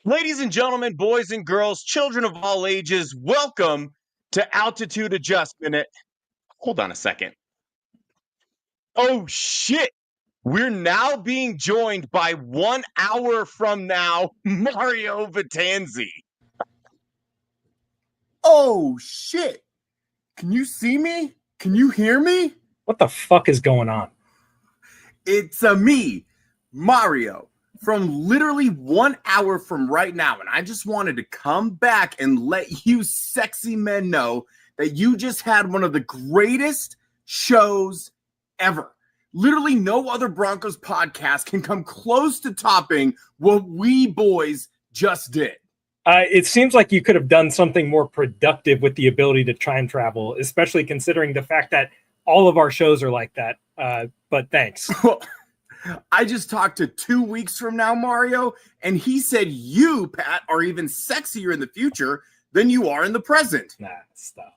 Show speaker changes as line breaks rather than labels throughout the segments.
Ladies and gentlemen, boys and girls, children of all ages, welcome to Altitude Adjustment. Hold on a second. Oh, shit. We're now being joined by 1 hour from now, Mario Vitanzi.
Oh, shit. Can you see me? Can you hear me?
What the fuck is going on?
It's me, Mario, from literally 1 hour from right now. And I just wanted to come back and let you sexy men know that you just had one of the greatest shows ever. Literally no other Broncos podcast can come close to topping what we boys just did.
It seems like you could have done something more productive with the ability to time travel, especially considering the fact that all of our shows are like that. But thanks.
I just talked to 2 weeks from now, Mario, and he said you, Pat, are even sexier in the future than you are in the present.
Nah, stop.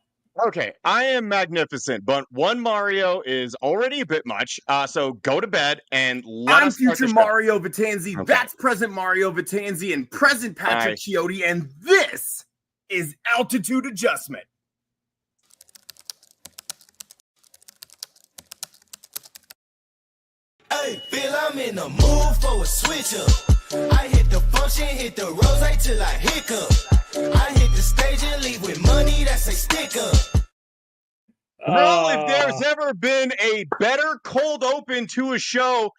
Okay, I am magnificent, but one Mario is already a bit much. So go to bed and let
I'm
us start
future
the show.
Mario Vitanzi.
Okay.
That's present Mario Vitanzi and present Patrick
Nice.
Chiotti, and this is Altitude Adjustment.
Hey, feel I'm in the mood for a switch up. I hit the function, hit the rose till I hiccup. I hit the stage and leave with money that's a stick up.
Well, if there's ever been a better cold open to a show,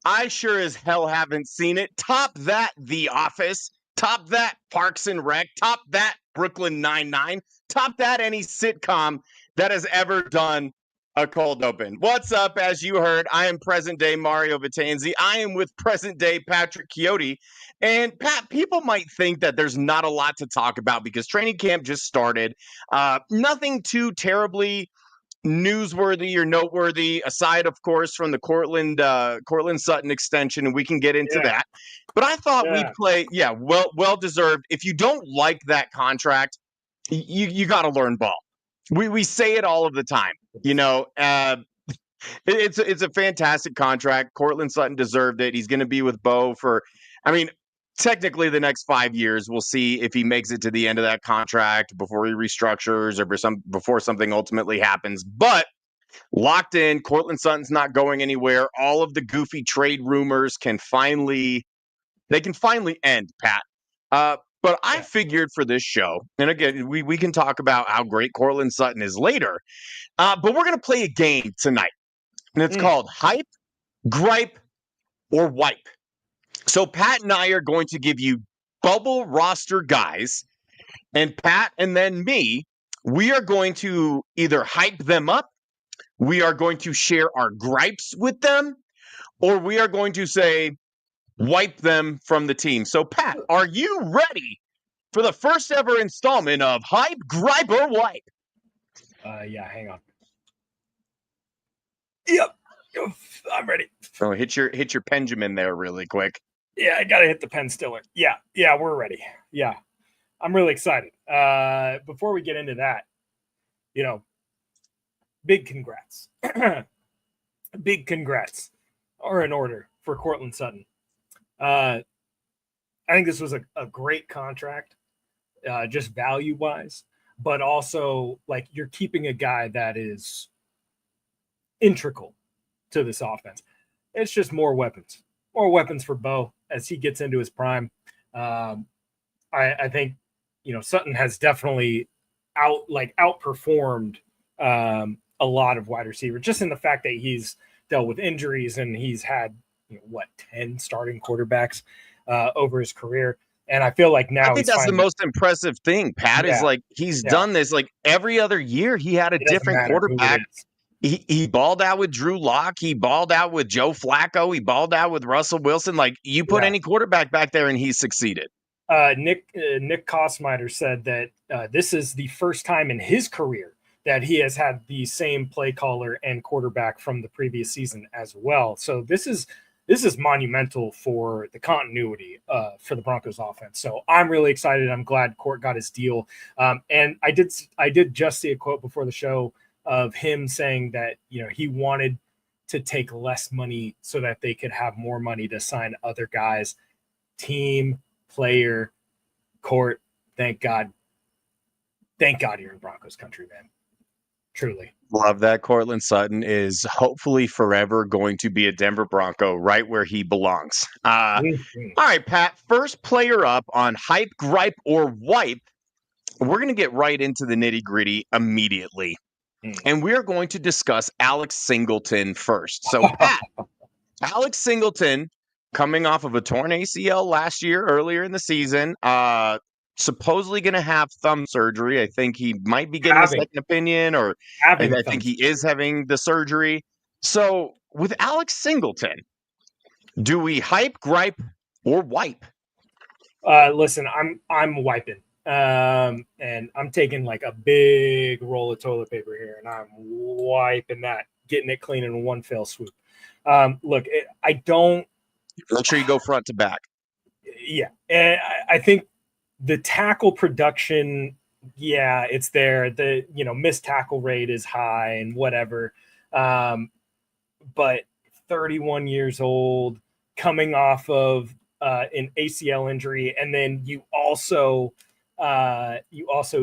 I sure as hell haven't seen it. Top that The Office, top that Parks and Rec, top that Brooklyn Nine-Nine, top that any sitcom that has ever done a cold open. What's up? As you heard, I am present day Mario Vitanzi. I am with present day Patrick Chiotti. And Pat, people might think that there's not a lot to talk about because training camp just started. Nothing too terribly newsworthy or noteworthy, aside, of course, from the Courtland Sutton extension, and we can get into that. But I thought we'd play, well deserved. If you don't like that contract, you got to learn ball. We say it all of the time, you know. It's a fantastic contract. Courtland Sutton deserved it. He's going to be with Bo for, technically the next 5 years. We'll see if he makes it to the end of that contract before he restructures or before something ultimately happens. But locked in, Courtland Sutton's not going anywhere. All of the goofy trade rumors can finally end, Pat. But I figured for this show, and again, we can talk about how great Courtland Sutton is later, but we're going to play a game tonight, and it's called Hype, Gripe, or Wipe. So Pat and I are going to give you bubble roster guys, and Pat and then me, we are going to either hype them up, we are going to share our gripes with them, or we are going to say, wipe them from the team. So, Pat, are you ready for the first ever installment of Hype, Gripe, or Wipe?
Yeah, hang on. Yep, I'm ready.
So hit your Benjamin there really quick.
Yeah, I gotta hit the pen stiller. Yeah, we're ready. Yeah, I'm really excited. Before we get into that, big congrats. Big congrats are in order for Courtland Sutton. I think this was a great contract, just value-wise, but also, like, you're keeping a guy that is integral to this offense. It's just more weapons for Bo as he gets into his prime. I think, Sutton has definitely outperformed a lot of wide receivers, just in the fact that he's dealt with injuries and he's had 10 starting quarterbacks over his career. And I feel like now
I think that's the most impressive thing, Pat, is like he's done this like every other year. He had a different quarterback. He balled out with Drew Lock. He balled out with Joe Flacco. He balled out with Russell Wilson. Like, you put any quarterback back there and he succeeded.
Nick Kosmider said that this is the first time in his career that he has had the same play caller and quarterback from the previous season as well. So this is monumental for the continuity for the Broncos offense. So I'm really excited. I'm glad Court got his deal. And I did just see a quote before the show of him saying that, he wanted to take less money so that they could have more money to sign other guys. Team player Court, thank God. Thank God you're in Broncos country, man. Truly.
Love that. Courtland Sutton is hopefully forever going to be a Denver Bronco right where he belongs. All right, Pat, first player up on hype, gripe, or wipe. We're going to get right into the nitty gritty immediately. And we're going to discuss Alex Singleton first. So, Pat, Alex Singleton, coming off of a torn ACL last year, earlier in the season, supposedly going to have thumb surgery. I think he might be getting a second opinion, or I think he is having the surgery. So, with Alex Singleton, do we hype, gripe, or wipe?
Listen, I'm wiping. And I'm taking like a big roll of toilet paper here, and I'm wiping that, getting it clean in one fell swoop. Look, I don't.
Make sure you go front to back.
Yeah, and I think the tackle production, yeah, it's there. The missed tackle rate is high and whatever. But 31 years old, coming off of an ACL injury, and then you also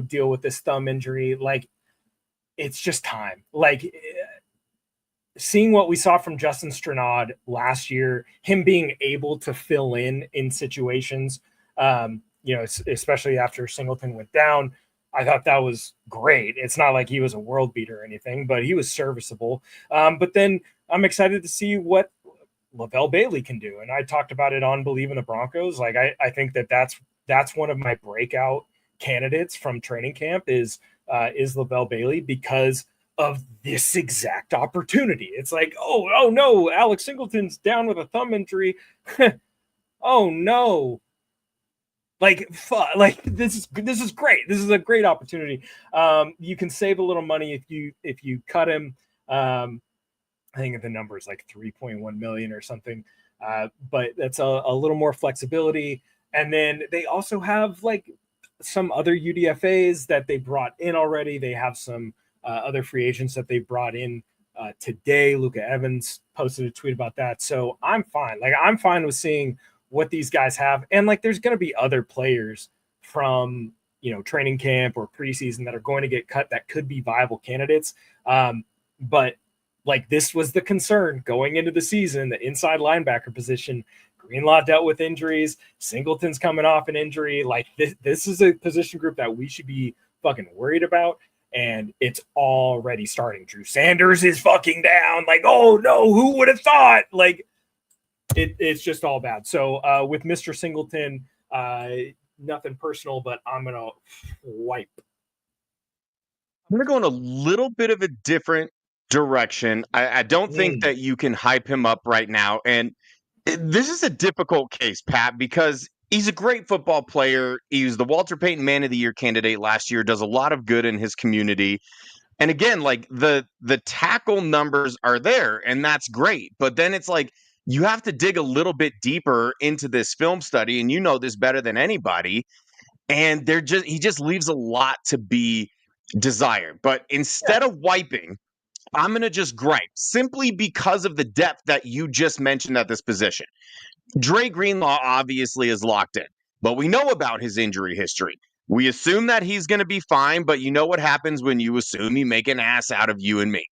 deal with this thumb injury. Like, it's just time. Like, seeing what we saw from Justin Strnad last year, him being able to fill in situations, especially after Singleton went down, I thought that was great. It's not like he was a world beater or anything, but he was serviceable. But then I'm excited to see what Lavelle Bailey can do. And I talked about it on Believe in the Broncos. Like, I think that's one of my breakout candidates from training camp is Lavelle Bailey, because of this exact opportunity. It's like, oh no, Alex Singleton's down with a thumb injury. Oh no. Like this is great. This is a great opportunity. You can save a little money if you cut him. I think the number is like 3.1 million or something. But that's a little more flexibility. And then they also have like some other UDFAs that they brought in already. They have some other free agents that they brought in today. Luka Evans posted a tweet about that. So I'm fine. Like, I'm fine with seeing what these guys have. And like, there's going to be other players from, training camp or preseason that are going to get cut that could be viable candidates. But like, this was the concern going into the season, the inside linebacker position. Greenlaw dealt with injuries. Singleton's coming off an injury. Like, this is a position group that we should be fucking worried about. And it's already starting. Drew Sanders is fucking down. Like, oh no, who would have thought? Like, it's just all bad. So with Mr. Singleton, nothing personal, but I'm going to wipe.
I'm going to go in a little bit of a different direction. I don't think that you can hype him up right now. And this is a difficult case, Pat, because he's a great football player. He was the Walter Payton Man of the Year candidate last year, does a lot of good in his community. And again, like, the tackle numbers are there, and that's great. But then it's like, you have to dig a little bit deeper into this film study, and you know this better than anybody. And he just leaves a lot to be desired. But instead of wiping, I'm going to just gripe, simply because of the depth that you just mentioned at this position. Dre Greenlaw obviously is locked in, but we know about his injury history. We assume that he's going to be fine, but you know what happens when you assume you make an ass out of you and me.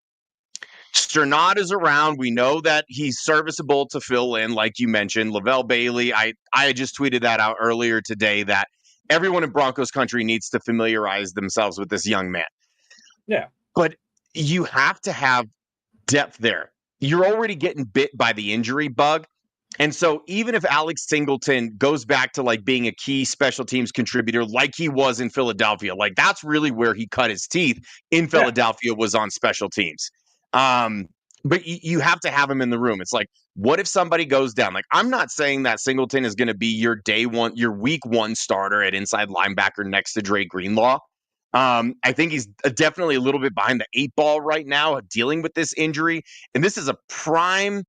Strnad is around. We know that he's serviceable to fill in, like you mentioned. Lavelle Bailey, I just tweeted that out earlier today, that everyone in Broncos country needs to familiarize themselves with this young man.
Yeah.
But you have to have depth there. You're already getting bit by the injury bug. And so even if Alex Singleton goes back to like being a key special teams contributor like he was in Philadelphia, like, that's really where he cut his teeth in Philadelphia, was on special teams. But you have to have him in the room. It's like, what if somebody goes down? Like, I'm not saying that Singleton is going to be your week one starter at inside linebacker next to Dre Greenlaw. I think he's definitely a little bit behind the 8 ball right now, dealing with this injury. And this is a prime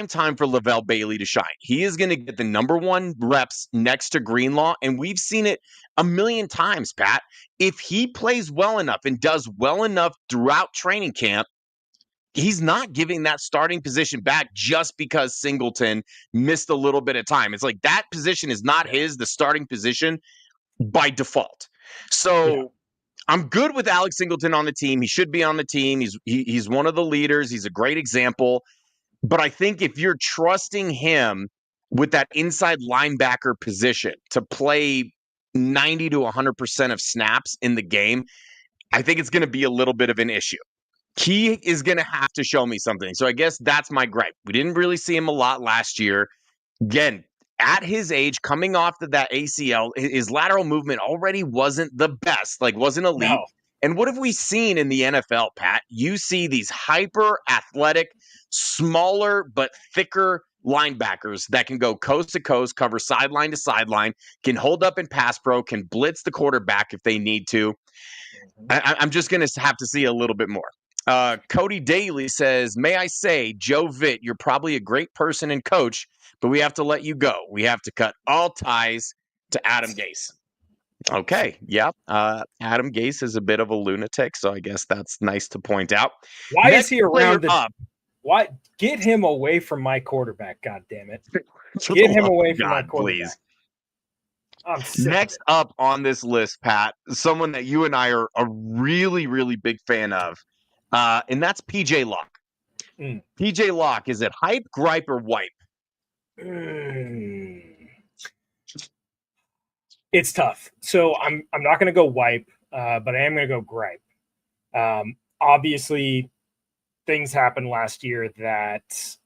time for Lavelle Bailey to shine. He is going to get the number 1 reps next to Greenlaw, and we've seen it a million times, Pat. If he plays well enough and does well enough throughout training camp, he's not giving that starting position back just because Singleton missed a little bit of time. It's like that position is not his, the starting position by default. So I'm good with Alex Singleton on the team. He should be on the team. He's one of the leaders. He's a great example. But I think if you're trusting him with that inside linebacker position to play 90 to 100% of snaps in the game, I think it's going to be a little bit of an issue. He is going to have to show me something. So I guess that's my gripe. We didn't really see him a lot last year. Again, at his age, coming off of that ACL, his lateral movement already wasn't the best, like wasn't elite.
No.
And what have we seen in the NFL, Pat? You see these hyper athletic, smaller but thicker linebackers that can go coast to coast, cover sideline to sideline, can hold up in pass pro, can blitz the quarterback if they need to. I'm just going to have to see a little bit more. Cody Daly says, may I say, Joe Vitt, you're probably a great person and coach, but we have to let you go. We have to cut all ties to Adam Gase. Okay. Yep. Adam Gase is a bit of a lunatic, so I guess that's nice to point out.
Why is he around
up?
Why get him away from my quarterback? God damn it! Get him away from my quarterback.
Please. Next up on this list, Pat, someone that you and I are a really, really big fan of, and that's PJ Locke. PJ Locke, is it hype, gripe, or wipe?
It's tough. So I'm not going to go wipe, but I am going to go gripe. Obviously, things happened last year that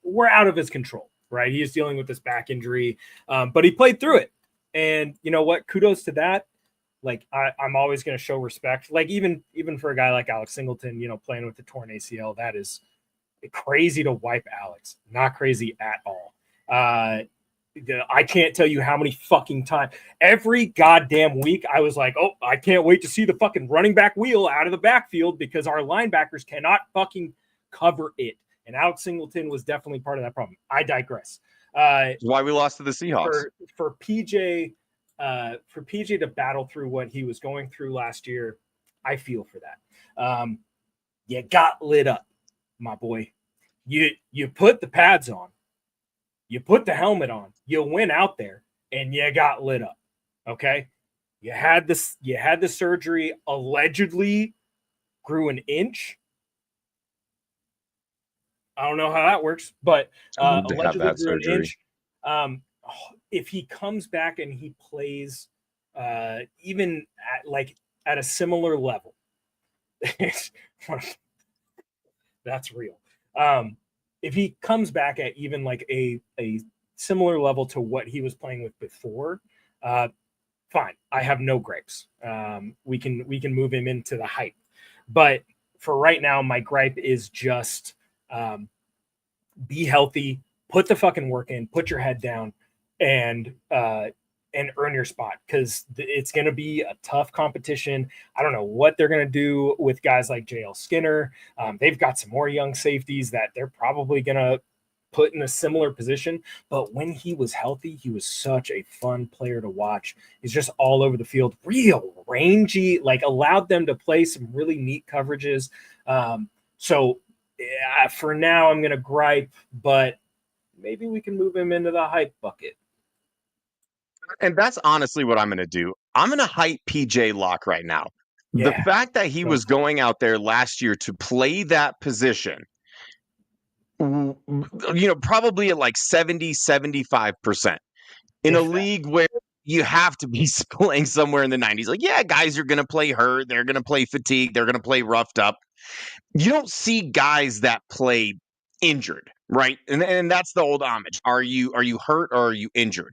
were out of his control. Right, he is dealing with this back injury, but he played through it. And you know what? Kudos to that. Like I'm always going to show respect. Like even for a guy like Alex Singleton, playing with the torn ACL, that is crazy to wipe Alex. Not crazy at all. I can't tell you how many fucking times every goddamn week I was like, oh, I can't wait to see the fucking running back wheel out of the backfield because our linebackers cannot fucking cover it. And Alex Singleton was definitely part of that problem. I digress.
Why we lost to the Seahawks.
For PJ to battle through what he was going through last year, I feel for that. You got lit up, my boy. You put the pads on, you put the helmet on, you went out there, and you got lit up. Okay, you had the surgery. Allegedly, grew an inch. I don't know how that works, but allegedly grew an inch. If he comes back and he plays even at a similar level, that's real. If he comes back at even like a similar level to what he was playing with before, fine. I have no gripes. We can move him into the hype. But for right now, my gripe is just be healthy, put the fucking work in, put your head down, and earn your spot, because it's going to be a tough competition. I don't know what they're going to do with guys like JL Skinner. They've got some more young safeties that they're probably going to put in a similar position. But when he was healthy, he was such a fun player to watch. He's just all over the field, real rangy, allowed them to play some really neat coverages. So for now, I'm going to gripe, but maybe we can move him into the hype bucket.
And that's honestly what I'm going to do. I'm going to hype PJ Locke right now. Yeah. The fact that he was going out there last year to play that position, probably at like 70, 75% in a league where you have to be playing somewhere in the 90s. Like, yeah, guys are going to play hurt. They're going to play fatigue. They're going to play roughed up. You don't see guys that play injured, right? And that's the old homage. Are you hurt or are you injured?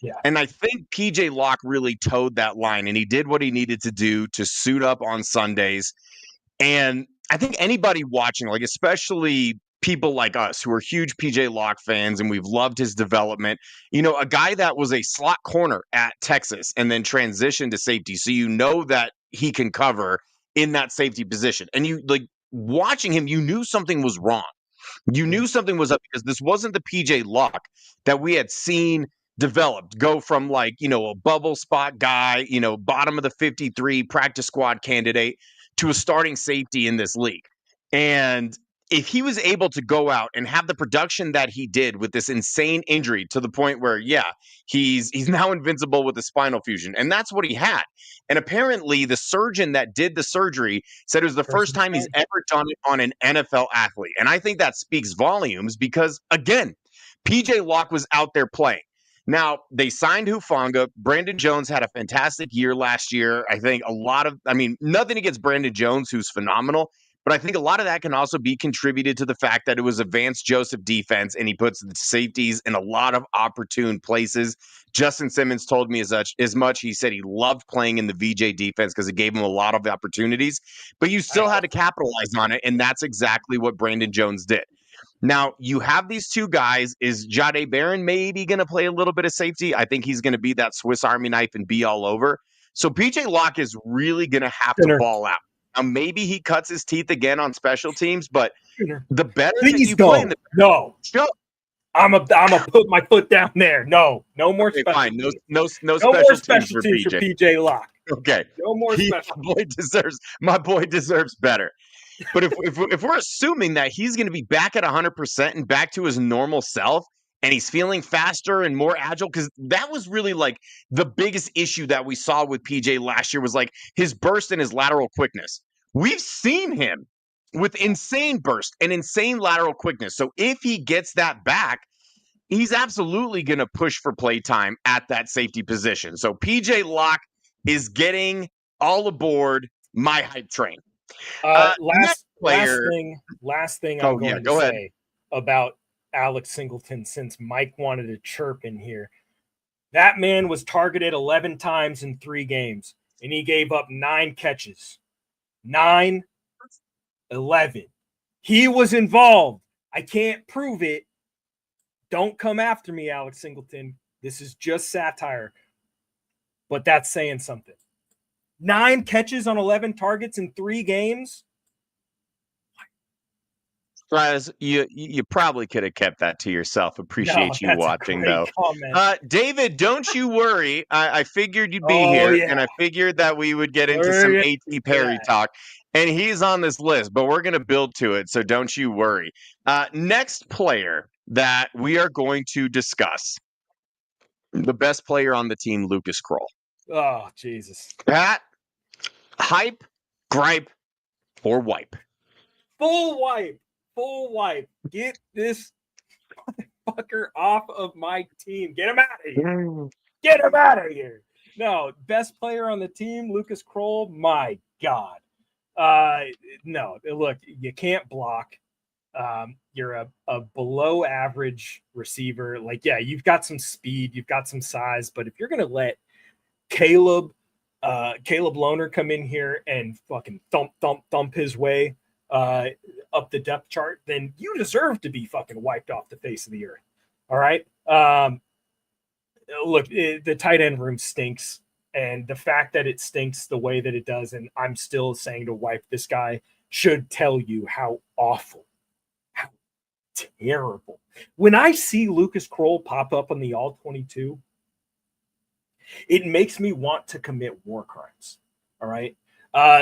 Yeah.
And I think PJ Locke really towed that line, and he did what he needed to do to suit up on Sundays. And I think anybody watching, especially people like us who are huge PJ Locke fans, and we've loved his development, a guy that was a slot corner at Texas and then transitioned to safety. So that he can cover in that safety position. And watching him, you knew something was wrong. You knew something was up, because this wasn't the PJ Locke that we had seen developed, go from a bubble spot guy, bottom of the 53 practice squad candidate, to a starting safety in this league. And if he was able to go out and have the production that he did with this insane injury to the point where, he's now invincible with a spinal fusion, and that's what he had. And apparently the surgeon that did the surgery said it was the first time he's ever done it on an NFL athlete. And I think that speaks volumes because, again, PJ Locke was out there playing. Now, they signed Hufanga. Brandon Jones had a fantastic year last year. I think nothing against Brandon Jones, who's phenomenal, but I think a lot of that can also be contributed to the fact that it was a Vance Joseph defense, and he puts the safeties in a lot of opportune places. Justin Simmons told me as much. He said he loved playing in the VJ defense because it gave him a lot of opportunities, but you still had to capitalize on it, and that's exactly what Brandon Jones did. Now, you have these two guys. Is Jahdae Barron maybe going to play a little bit of safety? I think he's going to be that Swiss Army knife and be all over. So PJ Locke is really going to have to ball out. Now, maybe he cuts his teeth again on special teams, but the better that you play,
I'm gonna put my foot down there. No more special.
Fine. No
special teams for PJ Locke.
Okay,
no more special.
My boy deserves better. But if we're assuming that he's going to be back at 100% and back to his normal self, and he's feeling faster and more agile, because that was really like the biggest issue that we saw with PJ last year was like his burst and his lateral quickness. We've seen him with insane burst and insane lateral quickness. So if he gets that back, he's absolutely going to push for play time at that safety position. So PJ Locke is getting all aboard my hype train.
Last thing I'm going to say about Alex Singleton, since Mike wanted to chirp in here. That man was targeted 11 times in 3 games, and he gave up 9 catches. 9, 11. He was involved. I can't prove it. Don't come after me, Alex Singleton. This is just satire. But that's saying something. 9 catches on 11 targets in 3 games.
Raz, you probably could have kept that to yourself. Appreciate you watching, though. David, don't you worry. I figured you'd be here, and I figured that we would get into some A.T. Perry talk. And he's on this list, but we're going to build to it, so don't you worry. Next player that we are going to discuss, the best player on the team, Lucas Krull.
Oh, Jesus.
Pat, hype, gripe, or wipe?
Full wipe. Get this motherfucker off of my team. Get him out of here. No, best player on the team, Lucas Krull. My God. No, look, you can't block. You're a below average receiver. Like, yeah, you've got some speed, you've got some size, but if you're going to let Caleb Lohner come in here and fucking thump his way up the depth chart, then you deserve to be fucking wiped off the face of the earth. All right. Look, the tight end room stinks, and the fact that it stinks the way that it does, and I'm still saying to wipe this guy, should tell you how awful, how terrible. When I see Lucas Krull pop up on the All-22, it makes me want to commit war crimes. All right.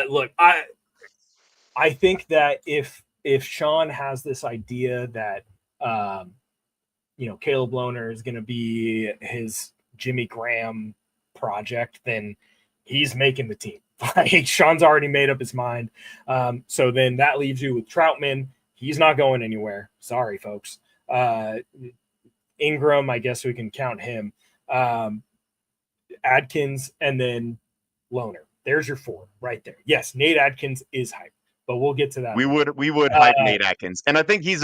Look, I think that if Sean has this idea that Caleb Lohner is going to be his Jimmy Graham project, then he's making the team. Like, Sean's already made up his mind. So then that leaves you with Troutman. He's not going anywhere. Sorry, folks. Ingram, I guess we can count him. Adkins, and then Lohner. There's your 4 right there. Yes, Nate Adkins is hype, but we'll get to that.
We would hype Nate Adkins, and I think he's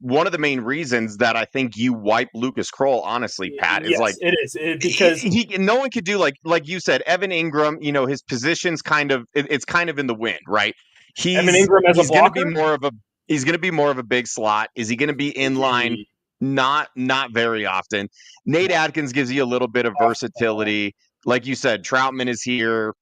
one of the main reasons that I think you wipe Lucas Krull. Honestly, Pat, is like
it is because
no one could do like you said. Evan Ingram, his position's it's kind of in the wind, right?
Evan Ingram as a blocker?
He's going to be more of a big slot. Is he going to be in line? Not very often. Nate Adkins gives you a little bit of versatility. Like you said, Troutman is here.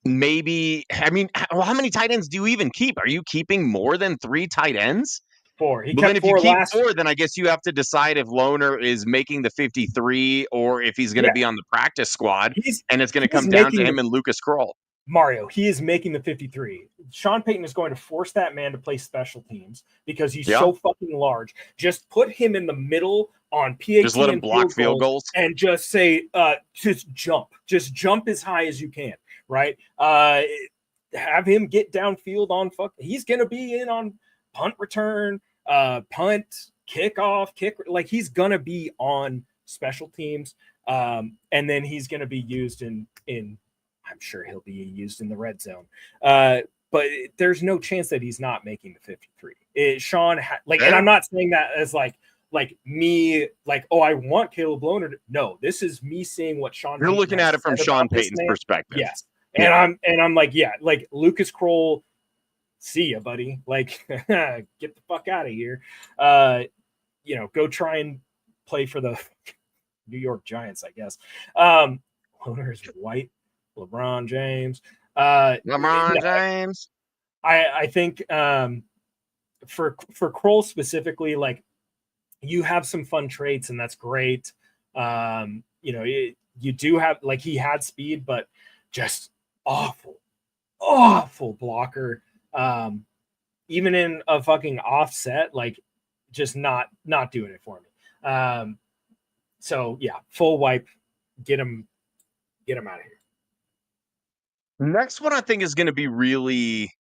Maybe, how many tight ends do you even keep? Are you keeping more than 3 tight ends?
4.
If you keep 4, then I guess you have to decide if Lohner is making the 53 or if he's going to be on the practice squad, and it's going to come down to him and Lucas Krull.
Mario, he is making the 53. Sean Payton is going to force that man to play special teams because he's so fucking large. Just put him in the middle on PAT.
Just let him block field goals
and just say, just jump as high as you can, right? Have him get downfield on he's going to be in on punt return, punt, kickoff, like he's going to be on special teams. And then he's going to be used in I'm sure he'll be used in the red zone. But there's no chance that he's not making the 53. Sean, and I'm not saying that as like me, like, oh, I want Caleb Lohner. No, this is me seeing what Sean.
You're looking at it from Sean Payton's perspective.
Yes. And I'm like, yeah, like Lucas Krull, see ya, buddy. Like, get the fuck out of here. Go try and play for the New York Giants, I guess. Lohner is white. LeBron James.
James.
I think for Krull specifically, like, you have some fun traits, and that's great. You do have, like, he had speed, but just awful blocker. Even in a fucking offset, like, just not doing it for me. So yeah, full wipe, get him out of here.
Next one I think is going to be really,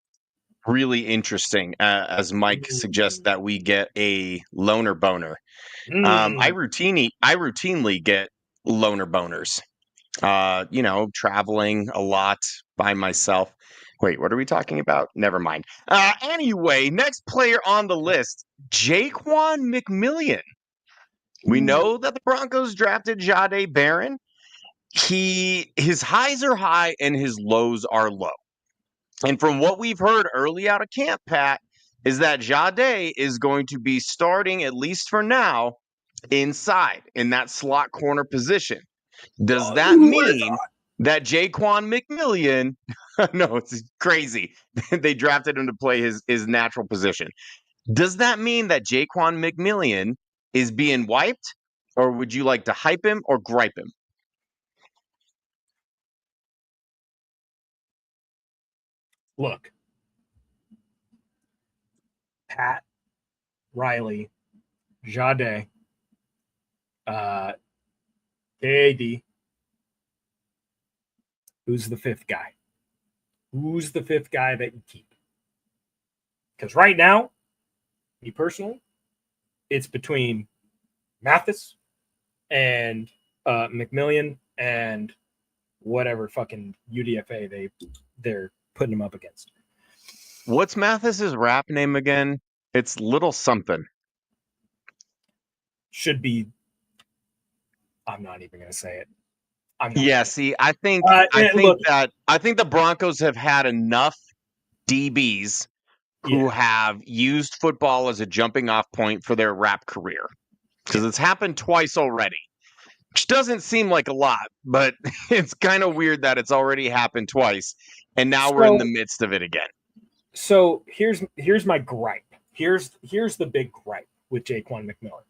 really interesting, as Mike suggests that we get a loner boner. I routinely get loner boners. Traveling a lot by myself. Wait, what are we talking about? Never mind. Anyway, next player on the list, Jaquan McMillian. We know that the Broncos drafted Jahdae Barron. His highs are high and his lows are low. And from what we've heard early out of camp, Pat, is that Jahdae is going to be starting, at least for now, inside in that slot corner position. Does that mean that Jaquan McMillian, no, it's crazy. They drafted him to play his natural position. Does that mean that Jaquan McMillian is being wiped, or would you like to hype him or gripe him?
Look, Pat, Riley, Jahdae, KAD. Who's the fifth guy? Who's the fifth guy that you keep? Because right now, me personally, it's between Mathis and McMillian and whatever fucking UDFA they're putting him up against.
What's Mathis's rap name again? It's Little Something.
Should be. I'm not even going to say it.
See, I think the Broncos have had enough DBs who have used football as a jumping off point for their rap career, because it's happened twice already, which doesn't seem like a lot, but it's kind of weird that it's already happened twice, and now we're in the midst of it again. So
here's my gripe. Here's the big gripe with Jaquan McMillian.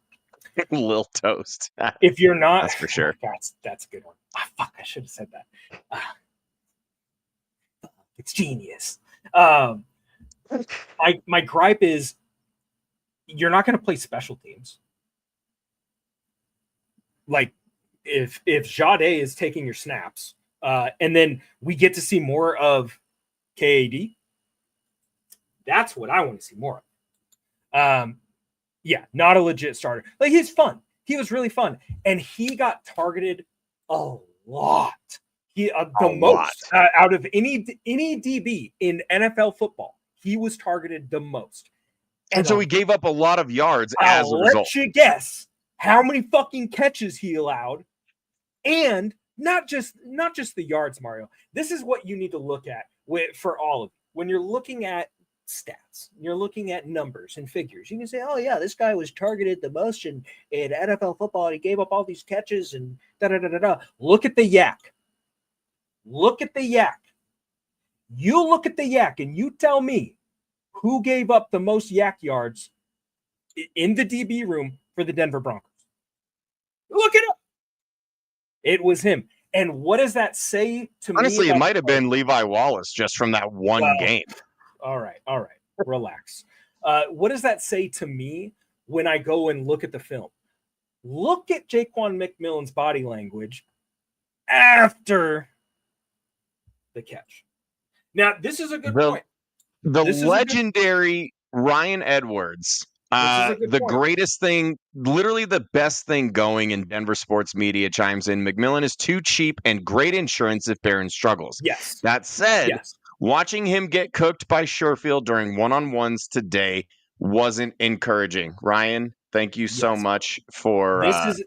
Lil Toast.
If you're not,
that's for sure.
That's a good one. Fuck, I should have said that. It's genius. My gripe is you're not going to play special teams. Like, if Jahdae is taking your snaps, and then we get to see more of KAD, that's what I want to see more of. Not a legit starter. Like, he's fun. He was really fun, and he got targeted a lot. Most out of any DB in NFL football. He was targeted the most,
and so he gave up a lot of yards as a result.
Let you guess how many fucking catches he allowed, and not just the yards, Mario. This is what you need to look at for all of you. When you're looking at stats, you're looking at numbers and figures. You can say, oh yeah, this guy was targeted the most in NFL football, and he gave up all these catches and da-da-da-da-da. Look at the yak. Look at the yak. You look at the yak and you tell me who gave up the most yak yards in the DB room for the Denver Broncos. Look it up. It was him. And what does that say to me?
Honestly, it might have been Levi Wallace just from that one game.
All right. Relax. What does that say to me when I go and look at the film? Look at Jaquan McMillian's body language after the catch. Now, this is a good point.
The legendary Ryan Edwards, the greatest thing, literally the best thing going in Denver sports media, chimes in. McMillian is too cheap and great insurance if Barron struggles.
Yes.
That said, watching him get cooked by Sherfield during one-on-ones today wasn't encouraging. Ryan, thank you so much for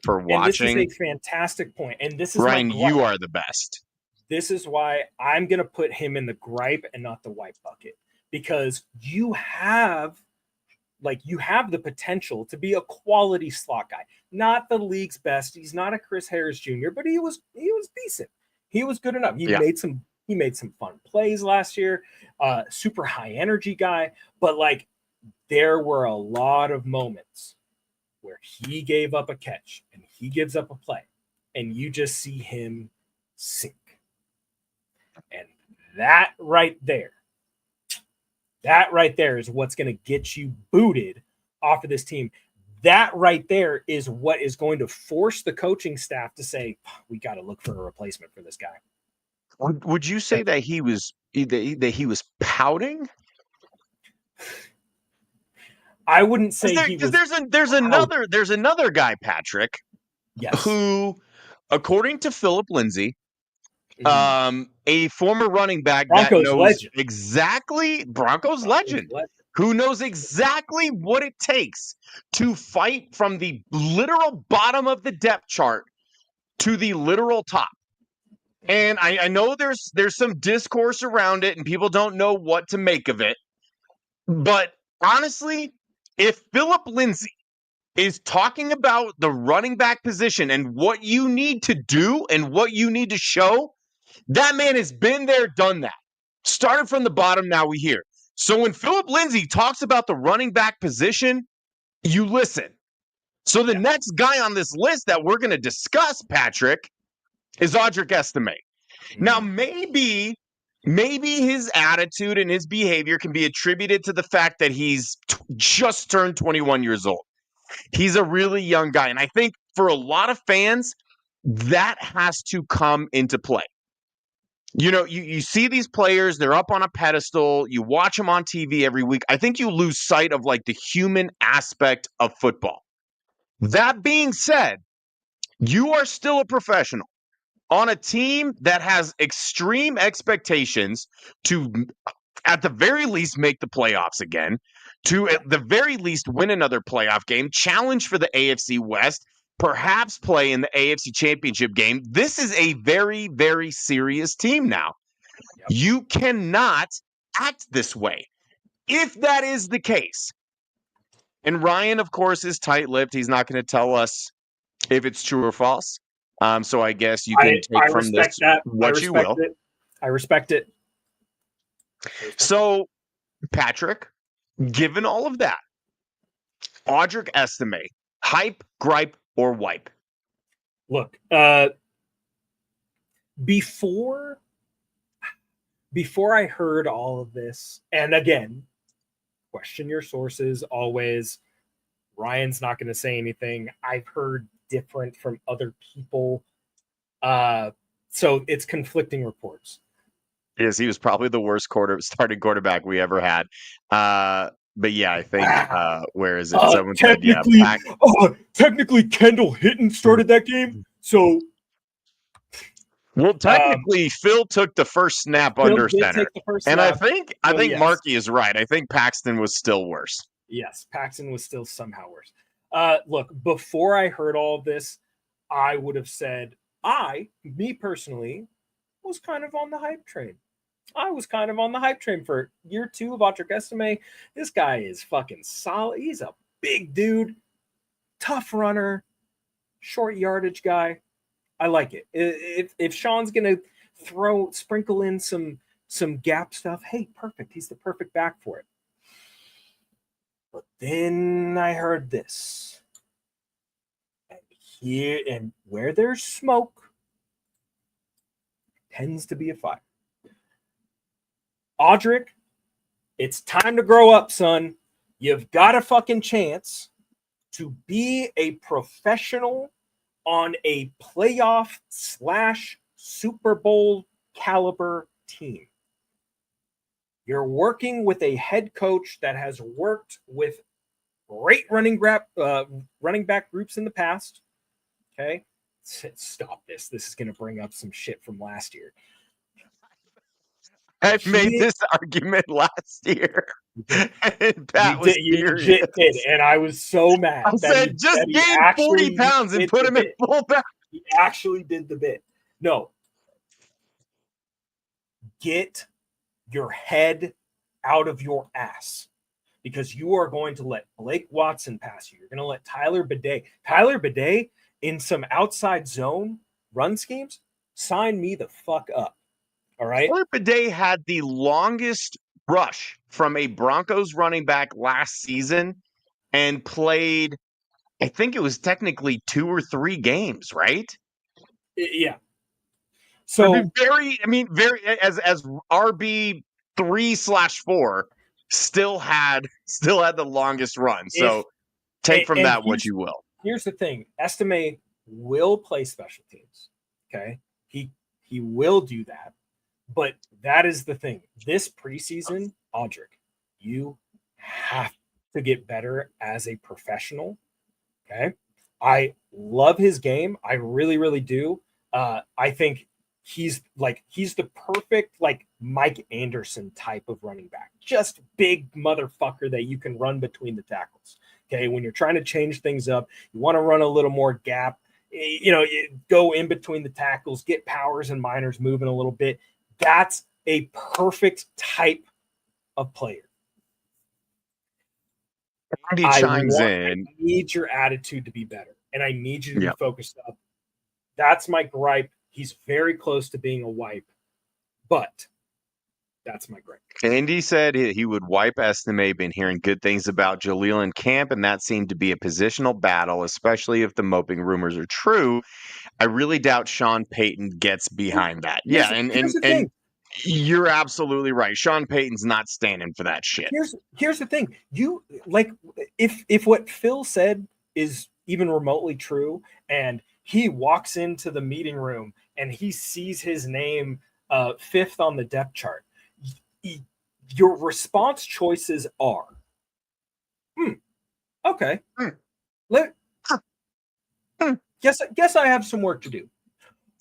watching.
This is a fantastic point. And this is
Ryan, you are the best.
This is why I'm going to put him in the gripe and not the white bucket, because you have the potential to be a quality slot guy, not the league's best. He's not a Chris Harris Jr., but he was decent. He was good enough. He made some fun plays last year. Super high energy guy, but like there were a lot of moments where he gave up a catch and he gives up a play, and you just see him sink. And that right there is what's going to get you booted off of this team. That right there is what is going to force the coaching staff to say, we got to look for a replacement for this guy.
Would you say that he was pouting?
I wouldn't say he was.
There's another guy, Patrick, who, according to Philip Lindsay, a former running back
Broncos
that knows
legend.
exactly Broncos legend, who knows exactly what it takes to fight from the literal bottom of the depth chart to the literal top. And I know there's some discourse around it and people don't know what to make of it. But honestly, if Philip Lindsay is talking about the running back position and what you need to do and what you need to show, that man has been there, done that. Started from the bottom, now we hear. So when Philip Lindsay talks about the running back position, you listen. So the next guy on this list that we're going to discuss, Patrick, is Audric Estimé. Now, maybe his attitude and his behavior can be attributed to the fact that he's just turned 21 years old. He's a really young guy. And I think for a lot of fans, that has to come into play. You know, you see these players, they're up on a pedestal, you watch them on TV every week. I think you lose sight of like the human aspect of football. That being said, you are still a professional on a team that has extreme expectations to, at the very least, make the playoffs again, to at the very least win another playoff game, challenge for the AFC West, perhaps play in the AFC Championship game. This is a very, very serious team now. Yep. You cannot act this way. If that is the case, and Ryan, of course, is tight-lipped. He's not going to tell us if it's true or false. So I guess you can take from this what you will.
I respect it.
So, Patrick, given all of that, Audric Estimé, hype, gripe, or wipe?
Look, before I heard all of this, and again, question your sources always. Ryan's not going to say anything. I've heard different from other people. So it's conflicting reports.
Yes, he was probably the worst starting quarterback we ever had. But yeah, I think where is it? Someone said,
technically Kendall Hinton started that game. So
technically Phil took the first snap under center. And I think Markey is right. I think Paxton was still worse.
Yes, Paxton was still somehow worse. Look, before I heard all of this, I would have said me personally, was kind of on the hype train. I was kind of on the hype train for year 2 of Audric Estimé. This guy is fucking solid. He's a big dude, tough runner, short yardage guy. I like it. If Sean's gonna sprinkle in some gap stuff, hey, perfect. He's the perfect back for it. But then I heard this. And where there's smoke, tends to be a 5. Audric, it's time to grow up, son. You've got a fucking chance to be a professional on a playoff / Super Bowl caliber team. You're working with a head coach that has worked with great running back groups in the past. Okay, stop this. This is going to bring up some shit from last year.
I made this argument last year. And Pat was
you
furious.
legit did, and I was so mad.
I said, just gain 40 pounds and put him in fullback.
He actually did the bit. No. Get your head out of your ass, because you are going to let Blake Watson pass you. You're going to let Tyler Bidet in some outside zone run schemes. Sign me the fuck up. All right.
Tyler Bidet had the longest rush from a Broncos running back last season and played, I think it was technically 2 or 3 games, right?
Yeah. So
very as RB 3/4 still had the longest run. So take from that what you will.
Here's the thing. Estimé will play special teams. Okay. He will do that. But that is the thing. This preseason, Audric, you have to get better as a professional. Okay. I love his game. I really, really do. I think he's the perfect Mike Anderson type of running back. Just big motherfucker that you can run between the tackles. Okay. When you're trying to change things up, you want to run a little more gap. You go in between the tackles, get powers and minors moving a little bit. That's a perfect type of player.
Andy chimes in.
I need your attitude to be better, and I need you to be focused up. That's my gripe. He's very close to being a wipe, but that's my gripe.
Andy said he would wipe Estimé. Been hearing good things about Jaleel in camp, and that seemed to be a positional battle, especially if the moping rumors are true. I really doubt Sean Payton gets behind that. And you're absolutely right. Sean Payton's not standing for that shit.
Here's the thing. You if what Phil said is even remotely true, and he walks into the meeting room and he sees his name 5th on the depth chart, your response choices are, okay, guess I have some work to do.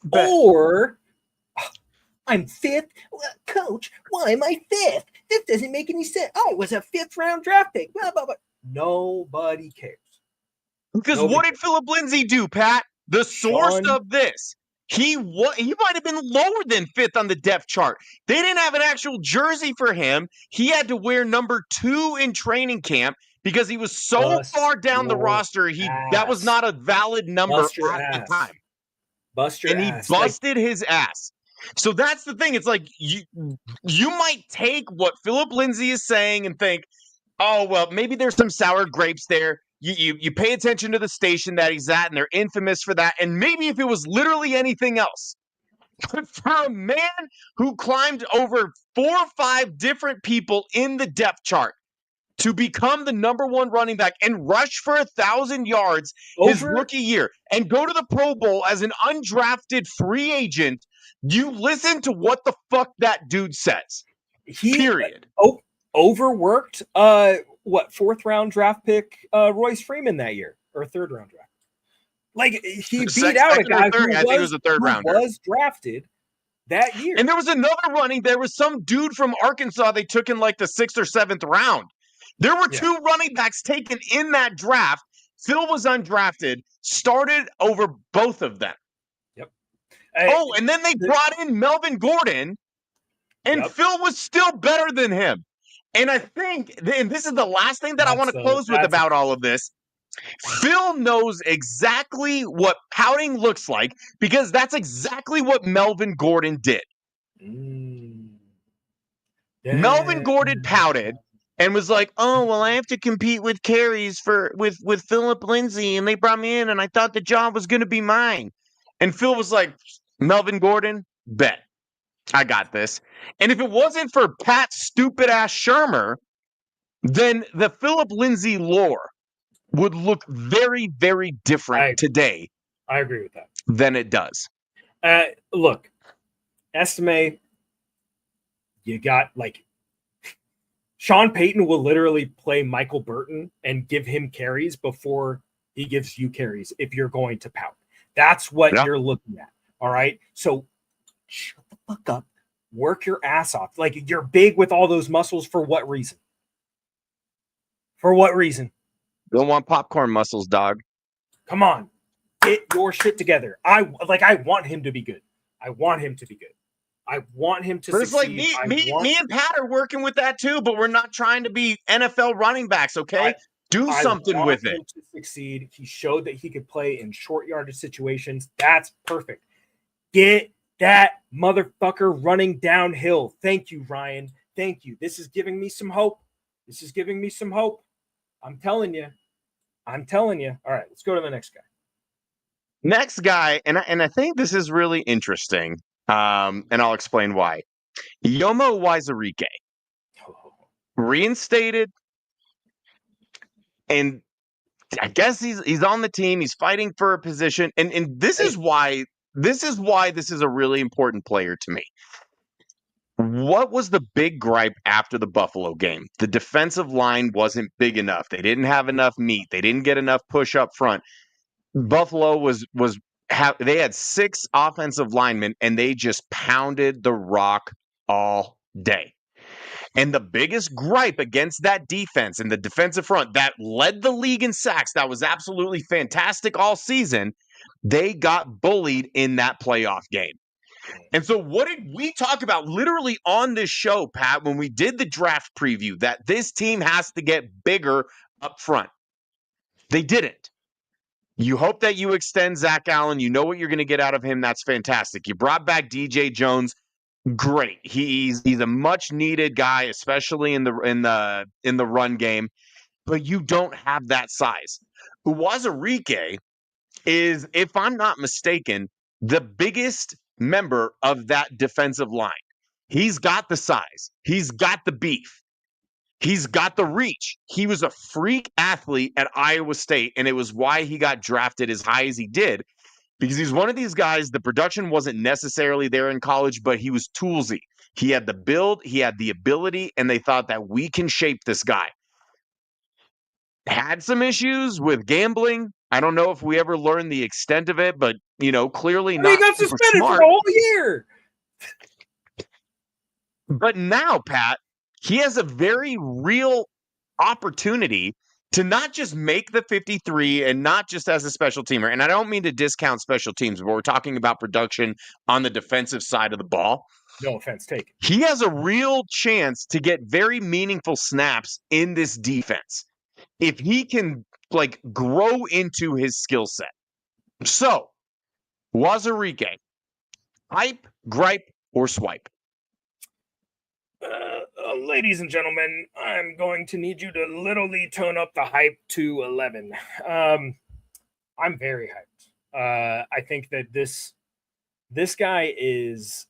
Bet.
Or I'm 5th. Coach, why am I 5th? This doesn't make any sense. Oh, it was a 5th round draft pick. Blah, blah, blah. Nobody cares.
Because what did Philip Lindsay do, Pat? The source of this, he might have been lower than 5th on the depth chart. They didn't have an actual jersey for him. He had to wear number 2 in training camp because he was so far down the roster. That was not a valid number at the time. He busted his ass. So that's the thing. It's like you might take what Philip Lindsay is saying and think, oh, well, maybe there's some sour grapes there. You pay attention to the station that he's at, and they're infamous for that. And maybe if it was literally anything else. But for a man who climbed over 4 or 5 different people in the depth chart to become the number 1 running back and rush for 1,000 yards his rookie year and go to the Pro Bowl as an undrafted free agent, you listen to what the fuck that dude says. Period.
Overworked 4th round draft pick Royce Freeman that year, or 3rd round draft. He beat out a guy who was drafted that year.
And there was another there was some dude from Arkansas they took in the 6th or 7th round. There were 2 running backs taken in that draft. Phil was undrafted, started over both of them.
Yep.
And then they brought in Melvin Gordon, and Phil was still better than him. And I think, and this is the last thing that I want to close with about all of this, Phil knows exactly what pouting looks like because that's exactly what Melvin Gordon did. Melvin Gordon pouted and was like, oh, well, I have to compete with carries with Philip Lindsay, and they brought me in, and I thought the job was going to be mine. And Phil was like, Melvin Gordon, bet. I got this. And if it wasn't for Pat's stupid ass Shermer, then the Philip Lindsay lore would look very, very different today.
I agree with that.
Than it does.
Look, Estimé, you got like Sean Payton will literally play Michael Burton and give him carries before he gives you carries if you're going to pout. That's what you're looking at. All right. So shut the fuck up. Work your ass off. Like, you're big with all those muscles for what reason? For what reason?
Don't want popcorn muscles, dog.
Come on. Get your shit together. I want him to be good. I want him to be good. I want him to succeed.
It's like me and Pat are working with that too, but we're not trying to be NFL running backs, okay? Do something with it.
To succeed. He showed that he could play in short yardage situations. That's perfect. Get that motherfucker running downhill. Thank you, Ryan. Thank you. This is giving me some hope. I'm telling you. All right, let's go to the next guy.
Next guy, and I think this is really interesting, and I'll explain why. Eyioma Uwazurike, reinstated, and I guess he's on the team. He's fighting for a position, and this is why this is a really important player to me. What was the big gripe after the Buffalo game? The defensive line wasn't big enough. They didn't have enough meat. They didn't get enough push up front. Buffalo they had 6 offensive linemen, and they just pounded the rock all day. And the biggest gripe against that defense and the defensive front that led the league in sacks, that was absolutely fantastic all season, they got bullied in that playoff game. And so what did we talk about literally on this show, Pat, when we did the draft preview, that this team has to get bigger up front? They didn't. You hope that you extend Zach Allen. You know what you're going to get out of him. That's fantastic. You brought back DJ Jones. Great. He's a much needed guy, especially in the run game. But you don't have that size. Uwazurike is, if I'm not mistaken, the biggest member of that defensive line. He's got the size. He's got the beef. He's got the reach. He was a freak athlete at Iowa State, and it was why he got drafted as high as he did, because he's one of these guys, the production wasn't necessarily there in college, but he was toolsy. He had the build, he had the ability, and they thought that we can shape this guy. Had some issues with gambling. I don't know if we ever learned the extent of it, but, clearly not.
He got suspended for the whole year.
But now, Pat, he has a very real opportunity to not just make the 53 and not just as a special teamer. And I don't mean to discount special teams, but we're talking about production on the defensive side of the ball.
No offense taken.
He has a real chance to get very meaningful snaps in this defense if he can grow into his skill set. So, Uwazurike, hype, gripe, or swipe?
Ladies and gentlemen, I'm going to need you to literally tone up the hype to 11. I'm very hyped. I think that this guy is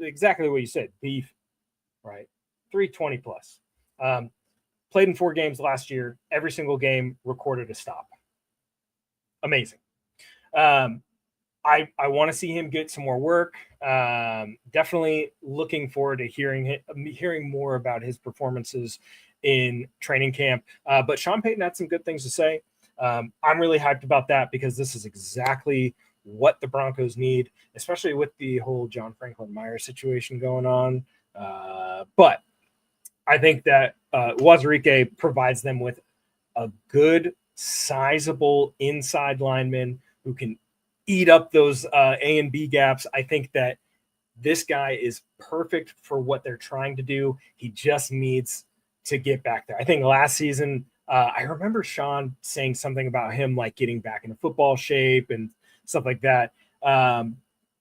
exactly what you said, beef, right? 320 plus. Played in 4 games last year. Every single game recorded a stop. Amazing. I want to see him get some more work. Definitely looking forward to hearing more about his performances in training camp. But Sean Payton had some good things to say. I'm really hyped about that because this is exactly what the Broncos need, especially with the whole John Franklin Myers situation going on. But I think that Uwazurike provides them with a good, sizable inside lineman who can eat up those A and B gaps. I think that this guy is perfect for what they're trying to do. He just needs to get back there. I think last season, I remember Sean saying something about him getting back into football shape and stuff like that.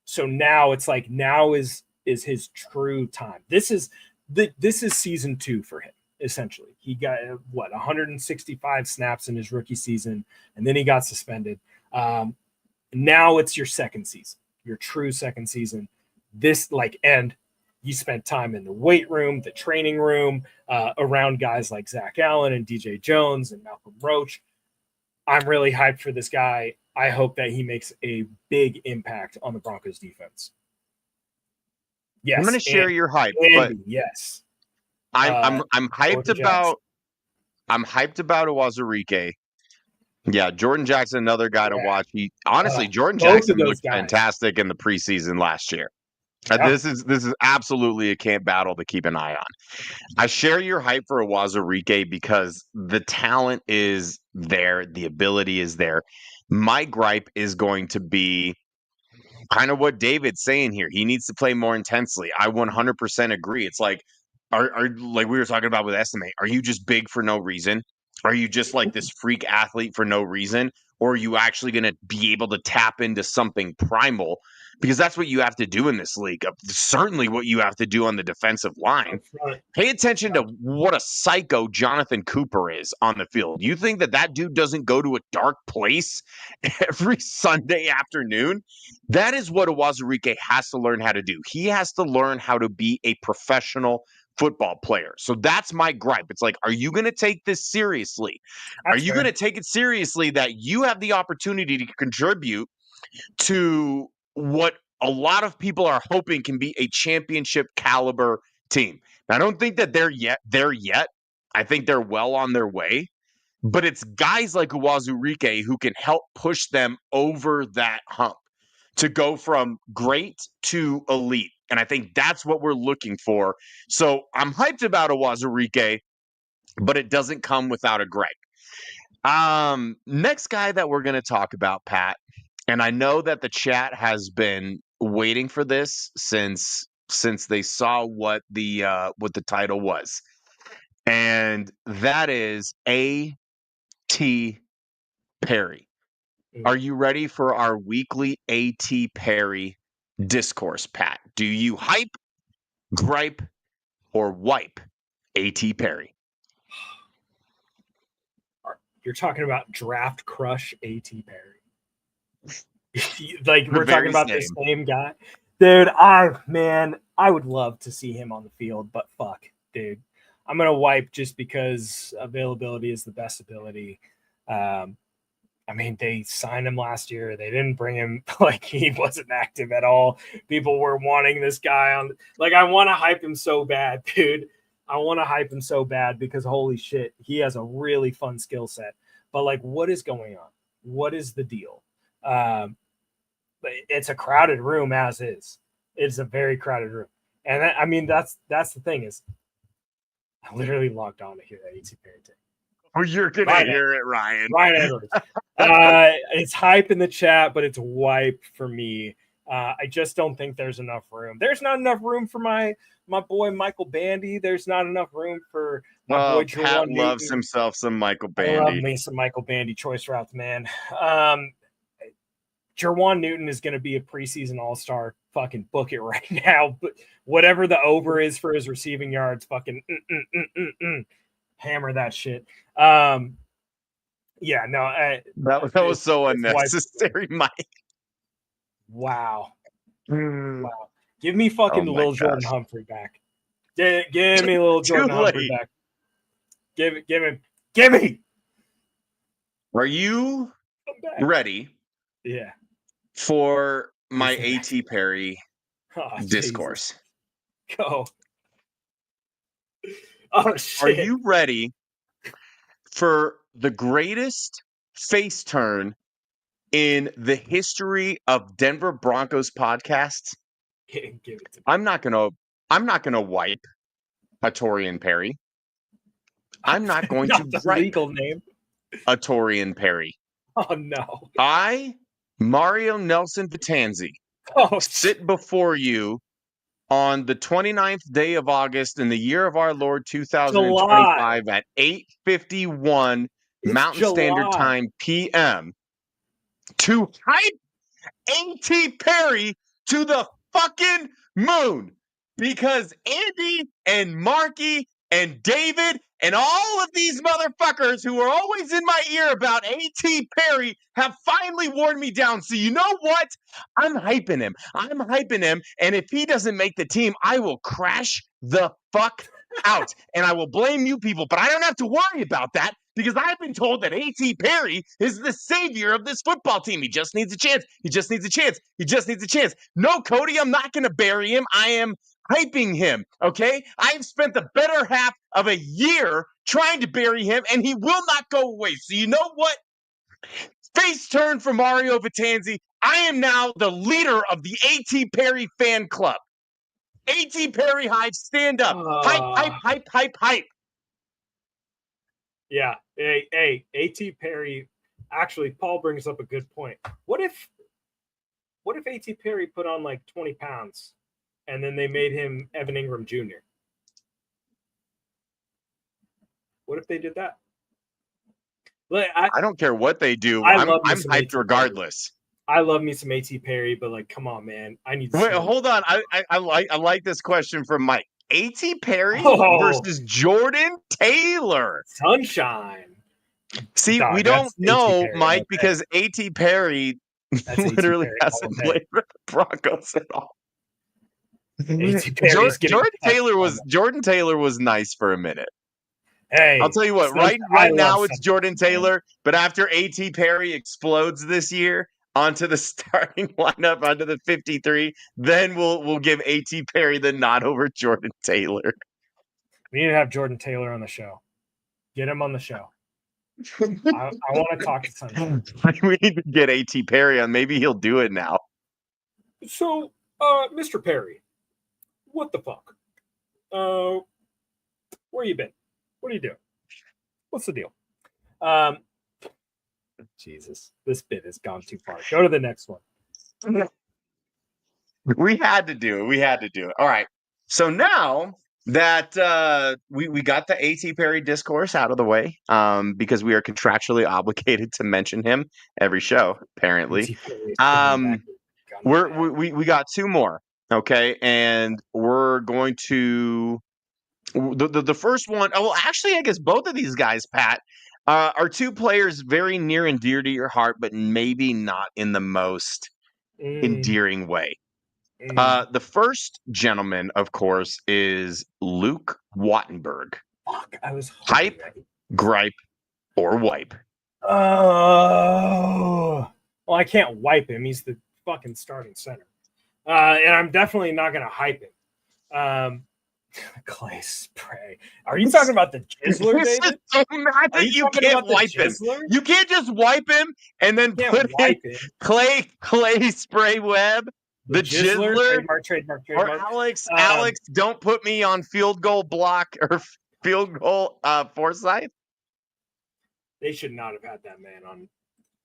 So now it's now is his true time. This is season 2 for him. Essentially, he got 165 snaps in his rookie season, and then he got suspended. Now it's your second season, your true second season. and you spent time in the weight room, the training room, around guys like Zach Allen and DJ Jones and Malcolm Roach. I'm really hyped for this guy. I hope that he makes a big impact on the Broncos defense. Yes,
I'm going to share your hype, but
yes,
I'm hyped about Uwazurike. Yeah, Jordan Jackson, another guy to watch. Jordan Jackson looked fantastic in the preseason last year. This is absolutely a camp battle to keep an eye on. I share your hype for Uwazurike because the talent is there, the ability is there. My gripe is going to be kind of what David's saying here. He needs to play more intensely. I 100% agree. It's like, are like we were talking about with Estimé, are you just big for no reason? Are you just like this freak athlete for no reason? Or are you actually going to be able to tap into something primal? Because that's what you have to do in this league. Certainly what you have to do on the defensive line. Pay attention to what a psycho Jonathan Cooper is on the field. You think that dude doesn't go to a dark place every Sunday afternoon? That is what Uwazurike has to learn how to do. He has to learn how to be a professional football player. So that's my gripe. It's like, are you going to take this seriously? Are you going to take it seriously that you have the opportunity to contribute to what a lot of people are hoping can be a championship caliber team? Now, I don't think that they're there yet. I think they're well on their way, but it's guys like Uwazurike who can help push them over that hump to go from great to elite. And I think that's what we're looking for. So I'm hyped about Uwazurike, but it doesn't come without a gripe. Next guy that we're going to talk about, Pat, and I know that the chat has been waiting for this since they saw what the title was. And that is A.T. Perry. Are you ready for our weekly A.T. Perry discourse, Pat? Do you hype, gripe, or wipe A.T. Perry?
You're talking about draft crush A.T. Perry. Like, we're talking about the same guy. Dude, I would love to see him on the field, but fuck, dude. I'm going to wipe just because availability is the best ability. I mean, they signed him last year. They didn't bring him, like, he wasn't active at all. People were wanting this guy on. Like, I want to hype him so bad, dude. I want to hype him so bad because, holy shit, he has a really fun skill set. But, like, what is going on? What is the deal? It's a crowded room as is. It's a very crowded room. And, I mean, that's the thing is, I literally logged on to hear that A.T. Perry take.
Oh, you're going to hear it, Ryan.
Ryan Edwards. It's hype in the chat, but it's wipe for me. I just don't think there's enough room. There's not enough room for my boy Michael Bandy. There's not enough room for my boy Jerwan
Pat
Newton.
loves himself some Michael Bandy.
I love me some Michael Bandy choice routes, man. Jerwan Newton is going to be a preseason all-star. Fucking book it right now. But whatever the over is for his receiving yards, fucking hammer that shit. Yeah, no.
That was so unnecessary, Mike.
Wow. Wow. Give me fucking little Jordan Humphrey back. Give me little Jordan Humphrey back. Give me.
Are you ready?
Yeah.
For my A.T. Perry discourse.
Jesus. Go. Oh, shit.
Are you ready for the greatest face turn in the history of Denver Broncos podcasts?
Give it to me.
I'm not gonna wipe a Torian Perry. I'm not going to write
legal name.
a Torian Perry.
Oh no.
Mario Nelson Patanzi, sit before you on the 29th day of August in the year of our Lord 2025 at 8:51 Mountain Standard Time PM to hype A.T. Perry to the fucking moon because Andy and Marky and David And all of these motherfuckers who are always in my ear about A.T. Perry have finally worn me down. So you know what? I'm hyping him. And if he doesn't make the team, I will crash the fuck out. And I will blame you people. But I don't have to worry about that because I've been told that A.T. Perry is the savior of this football team. He just needs a chance. No, Cody, I'm not going to bury him. I am hyping him, okay? I've spent the better half of a year trying to bury him, and he will not go away. So you know what? Face turn for Mario Vitanzi. I am now the leader of the A.T. Perry fan club. A.T. Perry hype, stand up. Hype.
Yeah. Hey, A.T. Perry. Actually, Paul brings up a good point. What if A.T. Perry put on like 20 pounds and then they made him Evan Ingram Jr.? What if they did that?
I don't care what they do. I'm hyped regardless.
I love me some A.T. Perry, but like, come on, man. I need.
Wait, hold on. I like this question from Mike. A.T. Perry versus Jordan Taylor.
Sunshine.
See, we don't know, Mike, because A.T. Perry literally hasn't played for the Broncos at all. Jordan Taylor was nice for a minute.
Hey,
I'll tell you what. Right now it's Jordan Taylor, but after A.T. Perry explodes this year onto the starting lineup, onto the 53, then we'll give A.T. Perry the nod over Jordan Taylor.
We need to have Jordan Taylor on the show. Get him on the show. I want to talk to Sunshine.
We need to get A.T. Perry on. Maybe he'll do it now.
So, Mr. Perry, what the fuck? Where you been? What are you doing? What's the deal? Jesus, this bit has gone too far. Go to the next one.
We had to do it. All right. So now that we got the A.T. Perry discourse out of the way, because we are contractually obligated to mention him every show, apparently. We got two more, okay, and we're going to the first one. Oh, well, actually, I guess both of these guys, Pat, are two players very near and dear to your heart, but maybe not in the most endearing way. The first gentleman, of course, is Luke Wattenberg.
Fuck, I was
hype, gripe, or wipe.
Oh, well, I can't wipe him. He's the fucking starting center, and I'm definitely not going to hype him. Clay spray. Are you talking about the Jizzler, David?
So mad that you can't wipe him. You can't just wipe him and then put in Clay spray web. The Jizzler.
Trademark.
Or Alex, don't put me on field goal block or field goal Forsyth.
They should not have had that man on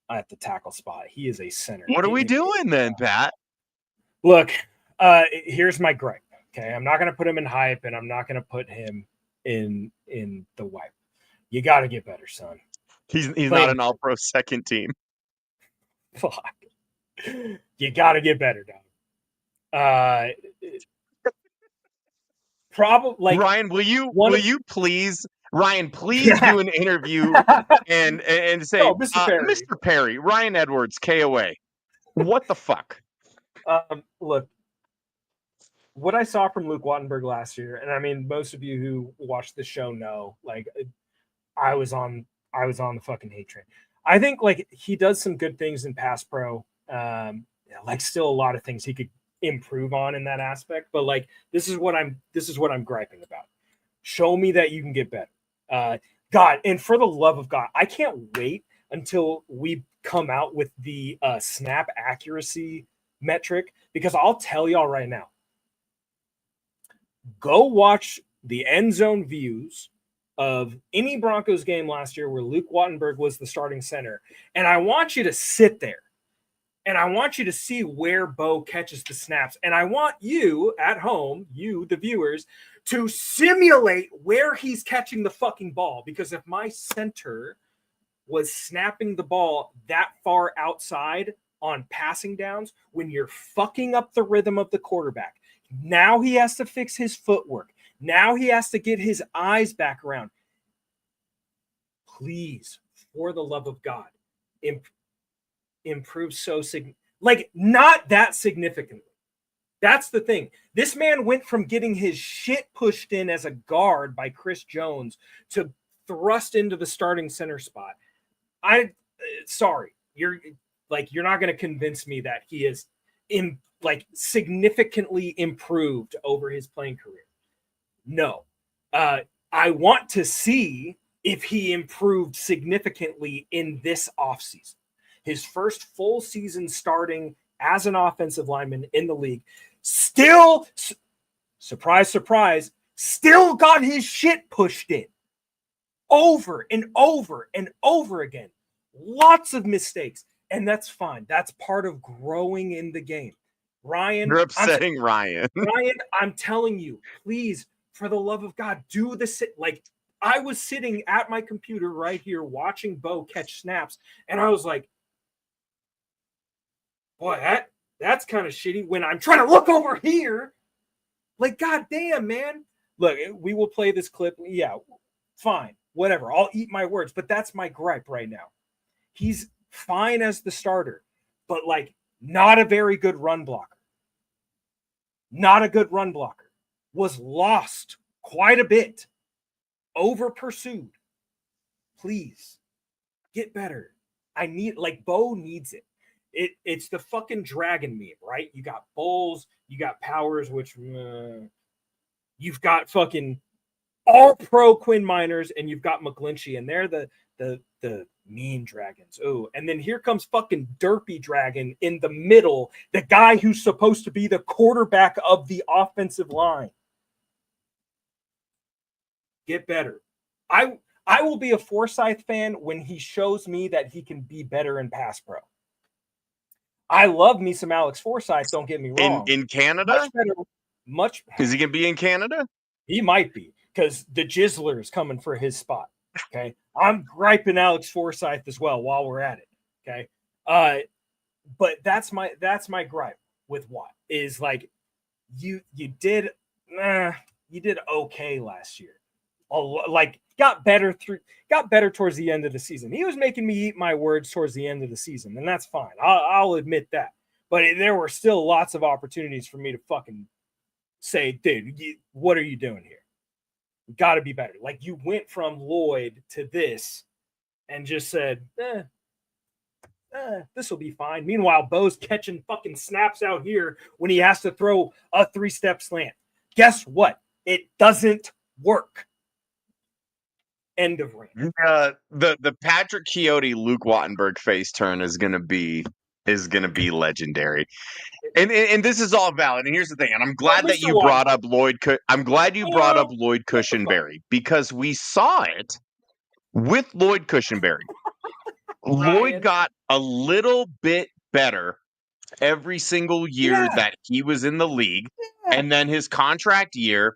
at the tackle spot. He is a center.
What are we doing then, Pat?
Look, here's my gripe. Okay, I'm not going to put him in hype, and I'm not going to put him in the wipe. You got to get better, son.
He's not an all-pro second team.
Fuck. You got to get better, dog. Probably like
Ryan. Will you please do an interview and say, Mr. Perry, Ryan Edwards, KOA. What the fuck?
Look. What I saw from Luke Wattenberg last year, and I mean, most of you who watch the show know, like, I was on the fucking hate train. I think like he does some good things in pass pro. Like still a lot of things he could improve on in that aspect. But like, this is what I'm griping about. Show me that you can get better. God, and for the love of God, I can't wait until we come out with the snap accuracy metric, because I'll tell y'all right now. Go watch the end zone views of any Broncos game last year where Luke Wattenberg was the starting center. And I want you to sit there and I want you to see where Bo catches the snaps. And I want you at home, you, the viewers, to simulate where he's catching the fucking ball. Because if my center was snapping the ball that far outside on passing downs, when you're fucking up the rhythm of the quarterback, now he has to fix his footwork. Now he has to get his eyes back around. please, for the love of God, improve not that significantly. That's the thing. This man went from getting his shit pushed in as a guard by Chris Jones to thrust into the starting center spot. Sorry, you're not going to convince me that he is significantly improved over his playing career. No, I want to see if he improved significantly in this offseason. His first full season starting as an offensive lineman in the league, still, surprise, surprise, still got his shit pushed in over and over and over again. Lots of mistakes, and that's fine. That's part of growing in the game. Ryan,
you're upsetting Ryan.
Ryan, I'm telling you, please, for the love of God, do this. I was sitting at my computer right here watching Bo catch snaps, and I was like, boy, that's kind of shitty when I'm trying to look over here. God damn, man. Look, we will play this clip. Yeah, fine, whatever. I'll eat my words, but that's my gripe right now. He's fine as the starter, but not a very good run blocker. Not a good run blocker. Was lost quite a bit. Over pursued. Please get better. I need Bo needs it. It's the fucking dragon meme, right? You got Bulls, you got Powers, which you've got fucking all pro Quinn Miners, and you've got McGlinchey, and they're the mean dragons. Oh, and then here comes fucking Derpy Dragon in the middle, the guy who's supposed to be the quarterback of the offensive line. Get better. I will be a Forsyth fan when he shows me that he can be better in pass pro. I love me some Alex Forsyth, don't get me wrong.
In Canada?
Much better.
Is he going to be in Canada?
He might be, because the Jizzler is coming for his spot. Okay. I'm griping Alex Forsyth as well while we're at it. Okay. But that's my gripe with Watt is you did okay last year. Got better towards the end of the season. He was making me eat my words towards the end of the season, and that's fine. I'll admit that. But there were still lots of opportunities for me to fucking say, dude, what are you doing here? You got to be better. You went from Lloyd to this and just said, this will be fine. Meanwhile, Bo's catching fucking snaps out here when he has to throw a 3-step slant. Guess what? It doesn't work. End of rant.
The Patrick Quixote Luke Wattenberg face turn is gonna be legendary, and this is all valid. And here's the thing, and I'm glad that you brought up Lloyd. I'm glad you brought up Lloyd Cushenberry because we saw it with Lloyd Cushenberry. Lloyd got a little bit better every single year that he was in the league, and then his contract year,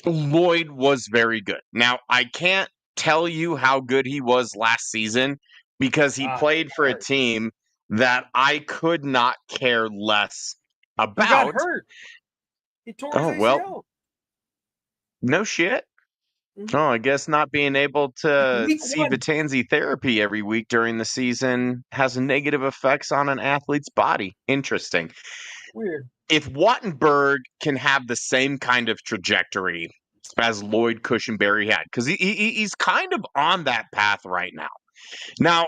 Lloyd was very good. Now I can't tell you how good he was last season because he played for a team that I could not care less about. He
got hurt. He tore his ACL.
Well, no shit.
Mm-hmm.
Oh, I guess not being able to see Vitanzi therapy every week during the season has negative effects on an athlete's body. Interesting.
Weird.
If Wattenberg can have the same kind of trajectory as Lloyd Cushenberry had, because he's kind of on that path right now. Now,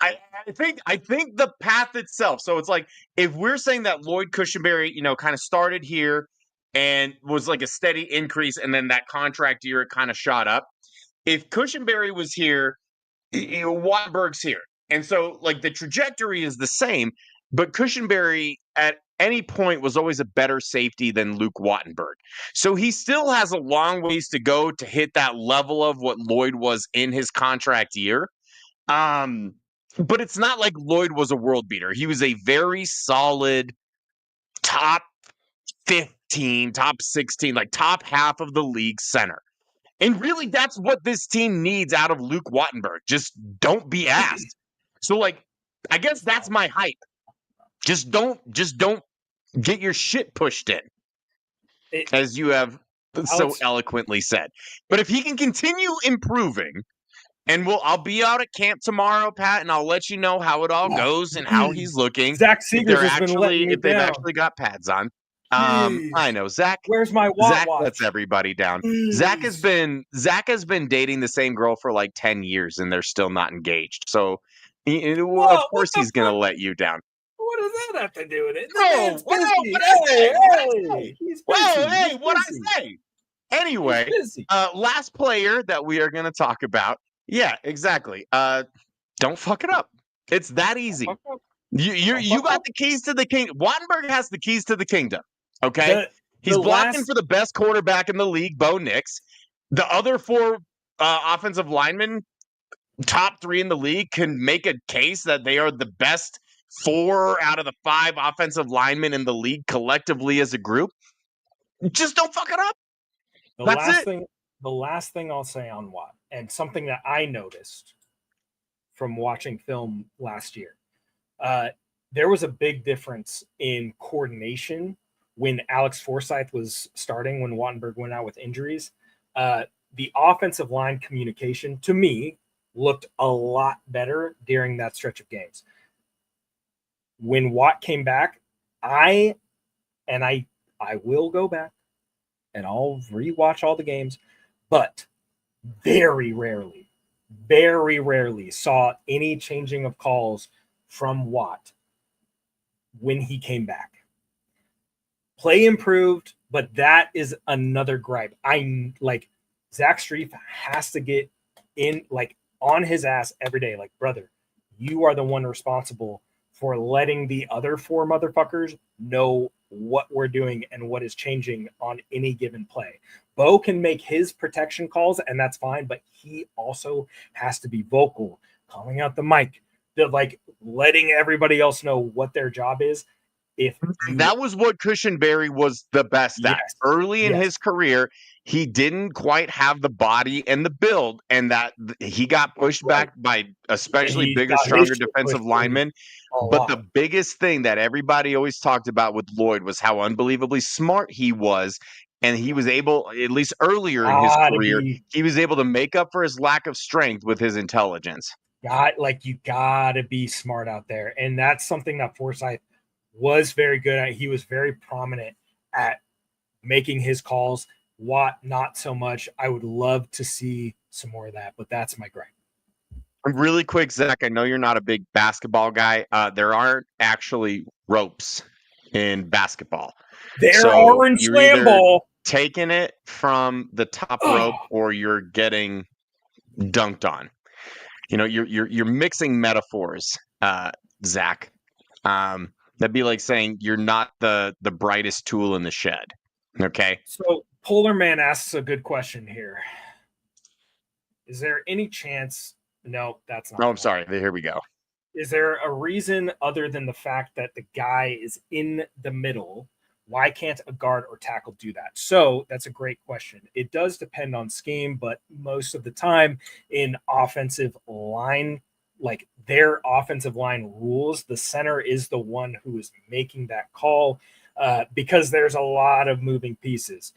I think the path itself. So it's if we're saying that Lloyd Cushenberry, kind of started here and was a steady increase, and then that contract year it kind of shot up. If Cushenberry was here, Wattenberg's here, and so the trajectory is the same. But Cushenberry at any point was always a better safety than Luke Wattenberg. So he still has a long ways to go to hit that level of what Lloyd was in his contract year. But it's not like Lloyd was a world beater. He was a very solid top 15, top 16, top half of the league center. And really that's what this team needs out of Luke Wattenberg. Just don't be asked. So I guess that's my hype. Just don't get your shit pushed in, as you have so eloquently said. But if he can continue improving, And I'll be out at camp tomorrow, Pat, and I'll let you know how it all goes and how he's looking.
Zach Seegers has been letting me
if they've
down.
actually got pads on.
Jeez.
I know Zach.
Where's my
Zach
watch?
lets everybody down.
Jeez.
Zach has been dating the same girl for like 10 years and they're still not engaged. So of course he's gonna let you down.
What does that have to do with it?
Hey, what I say? Anyway, last player that we are going to talk about. Yeah, exactly. Don't fuck it up. It's that easy. You got the keys to the kingdom. Wattenberg has the keys to the kingdom. Okay, he's blocking for the best quarterback in the league, Bo Nix. The other 4 offensive linemen, top 3 in the league, can make a case that they are the best 4 out of the 5 offensive linemen in the league collectively as a group. Just don't fuck it up.
The last thing I'll say on Watt, and something that I noticed from watching film last year, there was a big difference in coordination when Alex Forsyth was starting, when Wattenberg went out with injuries. The offensive line communication, to me, looked a lot better during that stretch of games. When Watt came back, I will go back and I'll rewatch all the games, but very rarely saw any changing of calls from Watt when he came back. Play improved, but that is another gripe. Zach Strief has to get in, on his ass every day. Like, brother, you are the one responsible for letting the other 4 motherfuckers know what we're doing and what is changing on any given play. Bo can make his protection calls, and that's fine, but he also has to be vocal, calling out the mic, letting everybody else know what their job is.
That was what Cushenberry was the best at. Early in his career, he didn't quite have the body and the build, and that he got pushed back by especially bigger, stronger defensive linemen. But the biggest thing that everybody always talked about with Lloyd was how unbelievably smart he was. And he was able, at least earlier in his career, he was able to make up for his lack of strength with his intelligence.
You gotta be smart out there. And that's something that Forsyth was very good at. He was very prominent at making his calls. Watt, not so much. I would love to see some more of that, but that's my gripe.
Really quick, Zach, I know you're not a big basketball guy. There aren't actually ropes in basketball.
There are in slam ball.
Taking it from the top rope, or you're getting dunked on. You're mixing metaphors, Zach. That'd be like saying you're not the brightest tool in the shed. Okay.
So Polar Man asks a good question here. Is there any chance? No, that's not.
Oh, I'm sorry. Here we go.
Is there a reason other than the fact that the guy is in the middle? Why can't a guard or tackle do that? So that's a great question. It does depend on scheme, but most of the time in offensive line, their offensive line rules, the center is the one who is making that call because there's a lot of moving pieces.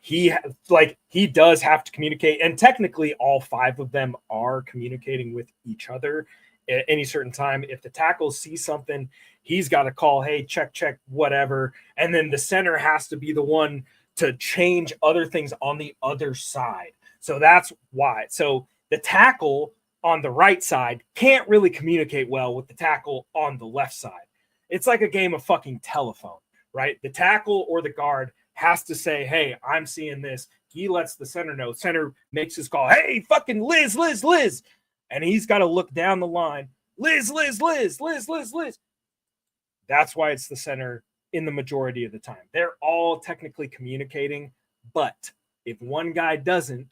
He does have to communicate, and technically all 5 of them are communicating with each other at any certain time. If the tackles see something, he's got to call, hey, check, whatever. And then the center has to be the one to change other things on the other side. So that's why. So the tackle on the right side can't really communicate well with the tackle on the left side. It's like a game of fucking telephone, right? The tackle or the guard has to say, hey, I'm seeing this. He lets the center know. Center makes his call. Hey, fucking Liz. And he's got to look down the line. Liz. That's why it's the center in the majority of the time. They're all technically communicating, but if one guy doesn't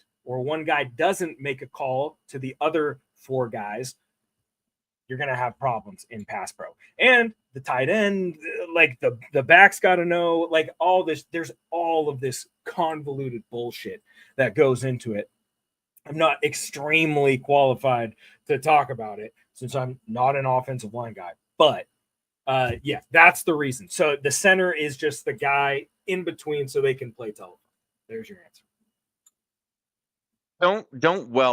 make a call to the other 4 guys, you're going to have problems in pass pro. And the tight end, the back's got to know, all this. There's all of this convoluted bullshit that goes into it. I'm not extremely qualified to talk about it since I'm not an offensive line guy, but that's the reason. So the center is just the guy in between so they can play telephone. There's your answer.
Don't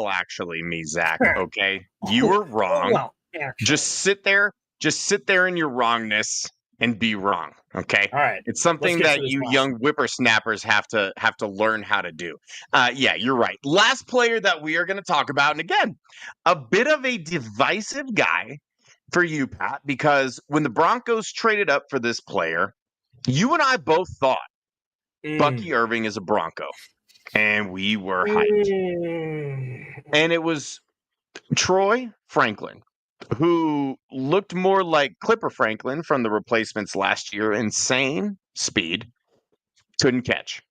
actually me, Zach. Okay, you were wrong.
Well, actually.
Just sit there in your wrongness and be wrong. Okay.
All right.
It's something
get
that
to this
you
last
young whippersnappers have to learn how to do. Yeah, you're right. Last player that we are going to talk about, and again, a bit of a divisive guy for you, Pat, because when the Broncos traded up for this player, you and I both thought Bucky Irving is a Bronco, and we were hyped. And it was Troy Franklin, who looked more like Clipper Franklin from the replacements last year. Insane speed, couldn't catch.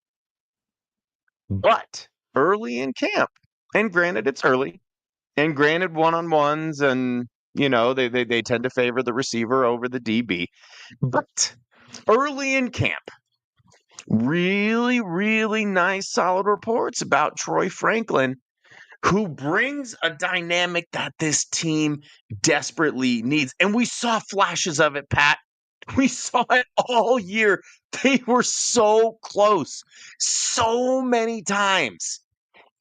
But early in camp, and granted it's early, and granted one-on-ones, and they tend to favor the receiver over the DB. But early in camp, really, really nice, solid reports about Troy Franklin, who brings a dynamic that this team desperately needs. And we saw flashes of it, Pat. We saw it all year. They were so close so many times,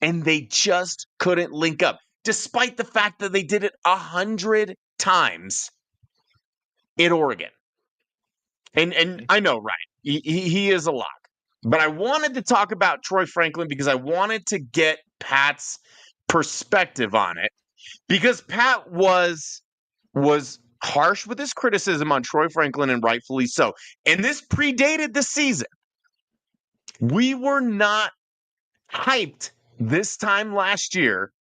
and they just couldn't link up, despite the fact that they did it 100 times in Oregon. And I know, right? He is a lock. But I wanted to talk about Troy Franklin because I wanted to get Pat's perspective on it, because Pat was harsh with his criticism on Troy Franklin, and rightfully so. And this predated the season. We were not hyped this time last year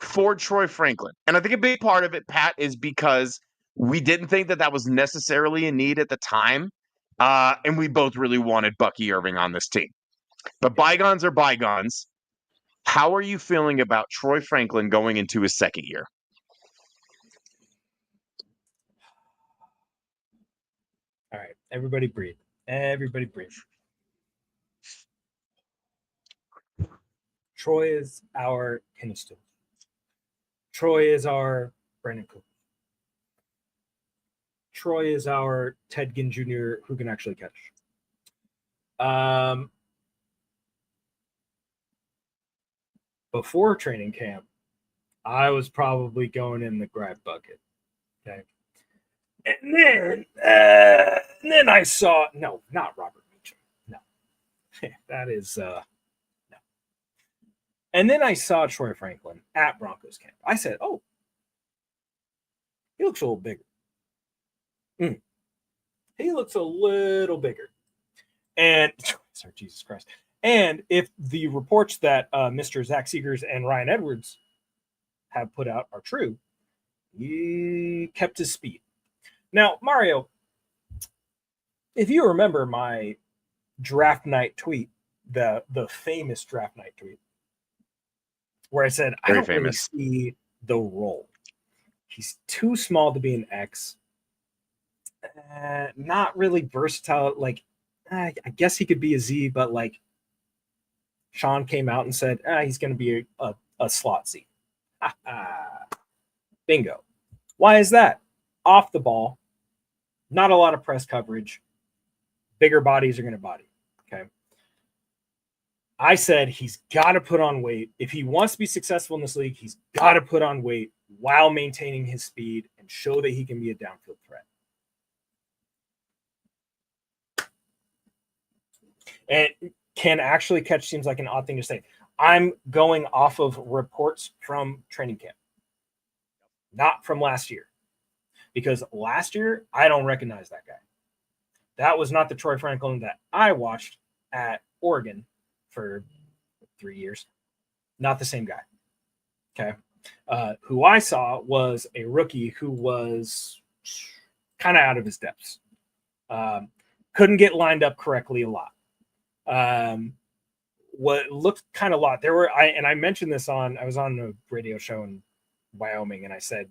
for Troy Franklin. And I think a big part of it, Pat, is because we didn't think that was necessarily a need at the time. And we both really wanted Bucky Irving on this team. But bygones are bygones. How are you feeling about Troy Franklin going into his second year?
All right, everybody breathe. Everybody breathe. Troy is our Kinston. Troy is our Brandon Cook. Troy is our Ted Ginn Jr. who can actually catch. Before training camp, I was probably going in the gripe bucket. Okay. And then I saw, no, not Robert Meacham. No. That is no. And then I saw Troy Franklin at Broncos camp. I said, oh, he looks a little bigger. He looks a little bigger. And, sorry, Jesus Christ. And if the reports that Mr. Zach Seegers and Ryan Edwards have put out are true, he kept his speed. Now, Mario, if you remember my draft night tweet, the famous draft night tweet, where I said, I don't really see the role. He's too small to be an X. Not really versatile. Like, I guess he could be a Z, but like Sean came out and said, he's going to be a slot Z. Bingo. Why is that? Off the ball, not a lot of press coverage. Bigger bodies are going to body. Okay. I said he's got to put on weight. If he wants to be successful in this league, he's got to put on weight while maintaining his speed and show that he can be a downfield threat. And can actually catch seems like an odd thing to say. I'm going off of reports from training camp, not from last year. Because last year, I don't recognize that guy. That was not the Troy Franklin that I watched at Oregon for 3 years. Not the same guy. Okay. Who I saw was a rookie who was kind of out of his depths. Couldn't get lined up correctly a lot. What looked kind of a lot. I mentioned this I was on a radio show in Wyoming, and I said,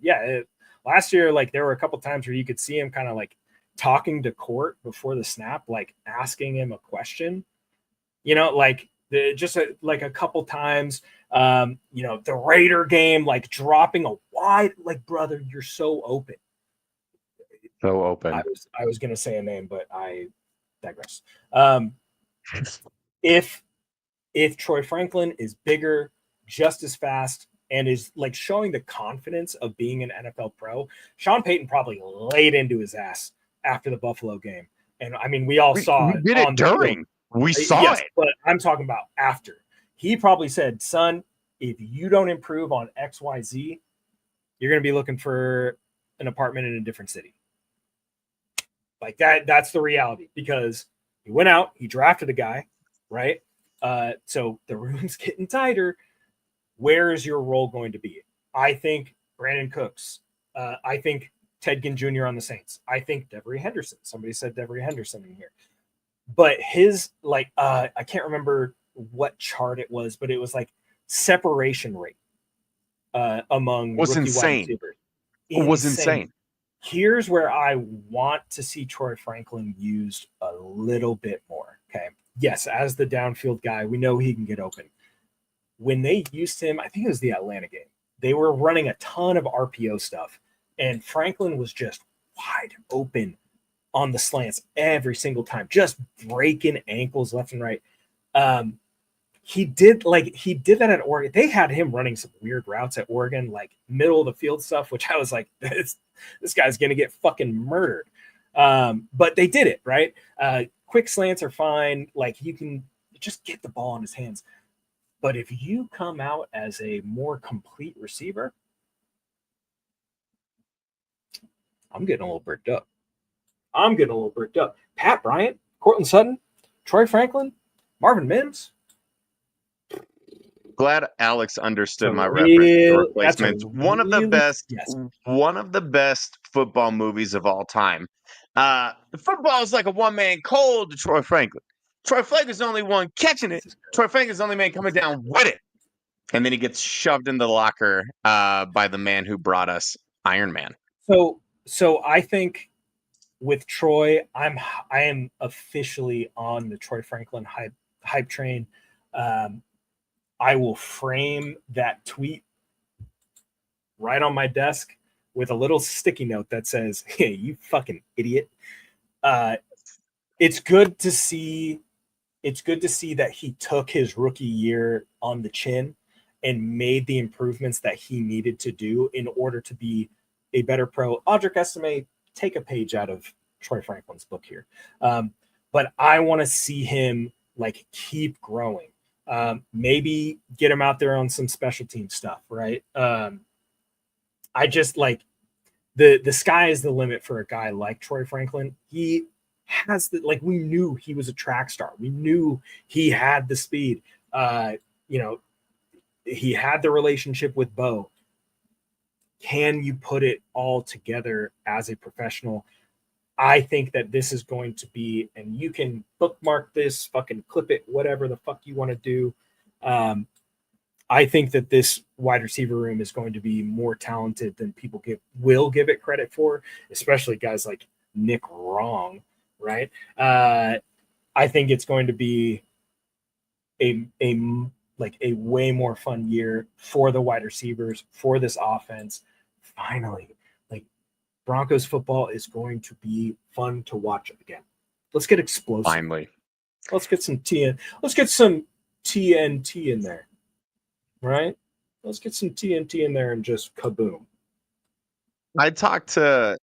last year, like there were a couple times where you could see him kind of like talking to Court before the snap, like asking him a question, like like a couple times, the Raider game, like dropping a wide, like, brother, you're so open.
So open.
I was going to say a name, but I digress. If Troy Franklin is bigger, just as fast and is like showing the confidence of being an NFL pro. Sean Payton probably laid into his ass after the Buffalo game. And I mean, we all saw
we did it during. We saw it.
But I'm talking about after. He probably said, son, if you don't improve on XYZ, you're going to be looking for an apartment in a different city. Like that's the reality, because he went out, he drafted a guy, right? So the room's getting tighter. Where is your role going to be? I think Brandon Cooks. I think Ted Ginn Jr. on the Saints. I think Devery Henderson. Somebody said Devery Henderson in here. But his, like, I can't remember what chart it was, but it was like separation rate among
was
rookie
insane.
wide receivers.
It was insane.
Here's where I want to see Troy Franklin used a little bit more. Okay. Yes, as the downfield guy, we know he can get open. When they used him, I think it was the Atlanta game, they were running a ton of RPO stuff, and Franklin was just wide open on the slants every single time, just breaking ankles left and right. He did that at Oregon. They had him running some weird routes at Oregon, like middle of the field stuff, which I was like, this guy's going to get fucking murdered. But they did it, right? Quick slants are fine. Like, you can just get the ball in his hands. But if you come out as a more complete receiver, I'm getting a little bricked up. Pat Bryant, Courtland Sutton, Troy Franklin, Marvin Mims.
Glad Alex understood my reference to replacements. One of the best football movies of all time. Football is like a one-man cold to Troy Franklin. Troy Franklin's the only one catching it. Troy Franklin's the only man coming down with it. And then he gets shoved in the locker by the man who brought us Iron Man.
So I think with Troy, I am officially on the Troy Franklin hype train. I will frame that tweet right on my desk with a little sticky note that says, "Hey, you fucking idiot." It's good to see that he took his rookie year on the chin and made the improvements that he needed to do in order to be a better pro. Audric Estimé, take a page out of Troy Franklin's book here. But I want to see him like keep growing. Maybe get him out there on some special team stuff, right? I just like the sky is the limit for a guy like Troy Franklin. He has we knew he was a track star. We knew he had the speed. He had the relationship with Bo. Can you put it all together as a professional? I think that this is going to be, and you can bookmark this, fucking clip it, whatever the fuck you want to do. I think that this wide receiver room is going to be more talented than people will give it credit for, especially guys like Nick Wrong, right? I think it's going to be a way more fun year for the wide receivers, for this offense. Finally, Broncos football is going to be fun to watch again. Let's get explosive.
Finally.
Let's get some TNT in there. Right? Let's get some TNT in there and just kaboom.
I talked to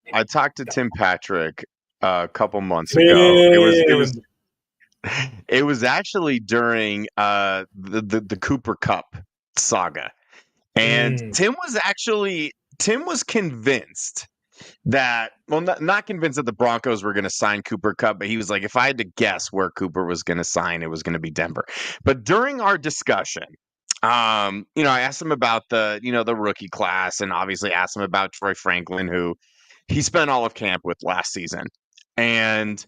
Tim Patrick a couple months ago. It was actually during the Cooper Cup saga. And Tim was convinced that, well, not convinced that the Broncos were going to sign Cooper Kupp, but he was like, if I had to guess where Cooper was going to sign, it was going to be Denver. But during our discussion, I asked him about the rookie class, and obviously asked him about Troy Franklin, who he spent all of camp with last season. And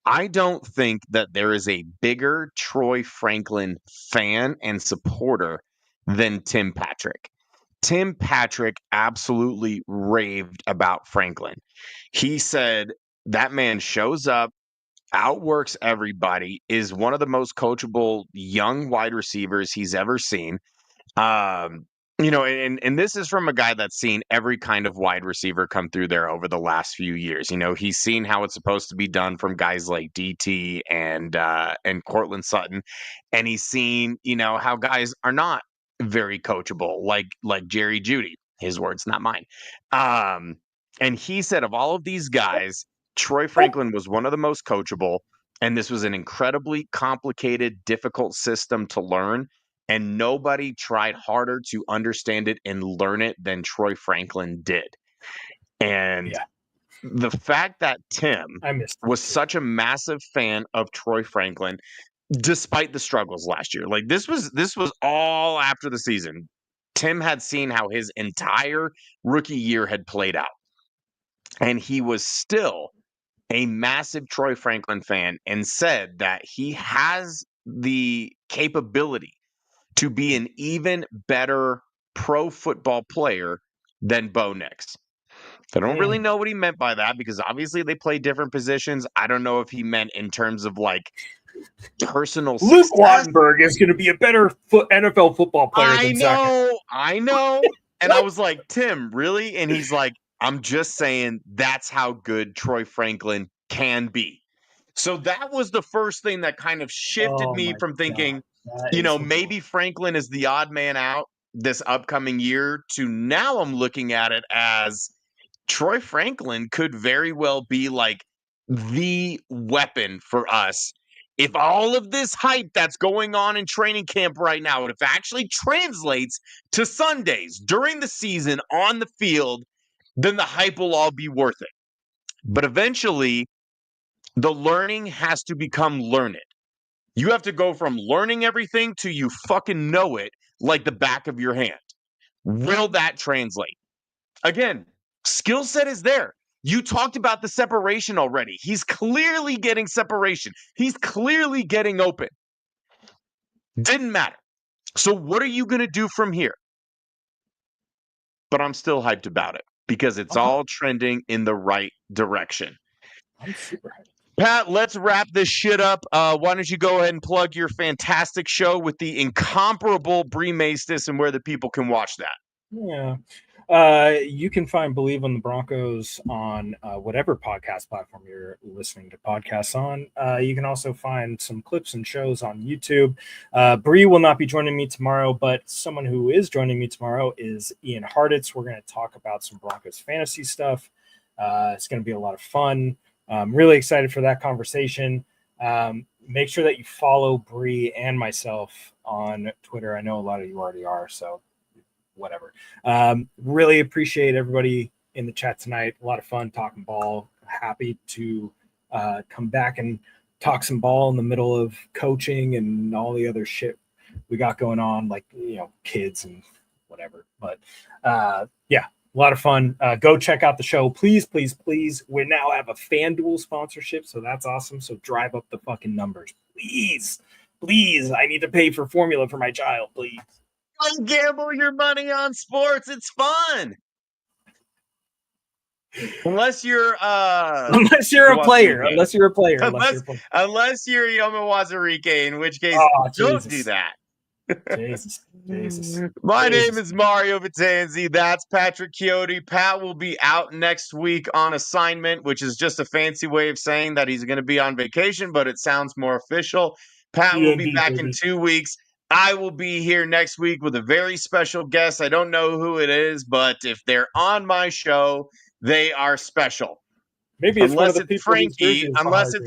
I don't think that there is a bigger Troy Franklin fan and supporter than Tim Patrick. Tim Patrick absolutely raved about Franklin. He said that man shows up, outworks everybody, is one of the most coachable young wide receivers he's ever seen. And this is from a guy that's seen every kind of wide receiver come through there over the last few years. He's seen how it's supposed to be done from guys like DT and Courtland Sutton, and he's seen, how guys are not very coachable, like Jerry Jeudy. His words, not mine. And he said of all of these guys, Troy Franklin was one of the most coachable, and this was an incredibly complicated, difficult system to learn, and nobody tried harder to understand it and learn it than Troy Franklin did. And the fact that Tim was such a massive fan of Troy Franklin, despite the struggles last year, like this was all after the season. Tim had seen how his entire rookie year had played out, and he was still a massive Troy Franklin fan and said that he has the capability to be an even better pro football player than Bo Nix. I don't really know what he meant by that, because obviously they play different positions. I don't know if he meant in terms of like personal
Luke
success.
Wattenberg is going to be a better NFL football player than Zach.
I know. And I was like, Tim, really? And he's like, I'm just saying that's how good Troy Franklin can be. So that was the first thing that kind of shifted me from thinking, maybe Franklin is the odd man out this upcoming year, to now I'm looking at it as Troy Franklin could very well be like the weapon for us. If all of this hype that's going on in training camp right now, if it actually translates to Sundays during the season on the field, then the hype will all be worth it. But eventually, the learning has to become learned. You have to go from learning everything to you fucking know it like the back of your hand. Will that translate? Again, skill set is there. You talked about the separation already. He's clearly getting separation. He's clearly getting open. Didn't matter. So what are you going to do from here? But I'm still hyped about it because it's all trending in the right direction.
I'm super hyped.
Pat, let's wrap this shit up. Why don't you go ahead and plug your fantastic show with the incomparable Bree Maestas and where the people can watch that?
Yeah. You can find Believe on the Broncos on whatever podcast platform you're listening to podcasts on. You can also find some clips and shows on YouTube. Bree will not be joining me tomorrow, but someone who is joining me tomorrow is Ian Harditz. We're going to talk about some Broncos fantasy stuff. It's going to be a lot of fun. I'm really excited for that conversation. Make sure that you follow Bree and myself on Twitter. I know a lot of you already are, so whatever. Really appreciate everybody in the chat tonight. A lot of fun talking ball. Happy to come back and talk some ball in the middle of coaching and all the other shit we got going on, like, kids and whatever. But yeah, a lot of fun. Go check out the show. Please, please, please. We now have a FanDuel sponsorship, so that's awesome. So drive up the fucking numbers. Please, please. I need to pay for formula for my child, please.
Don't gamble your money on sports. It's fun. Unless you're
unless you're a player. Unless you're
Eyioma Uwazurike, in which case don't do that.
Jesus.
My name is Mario Vitanzi. That's Patrick Chiotti. Pat will be out next week on assignment, which is just a fancy way of saying that he's going to be on vacation, but it sounds more official. Pat will be back in 2 weeks. I will be here next week with a very special guest. I don't know who it is, but if they're on my show, they are special.
Maybe it's unless it's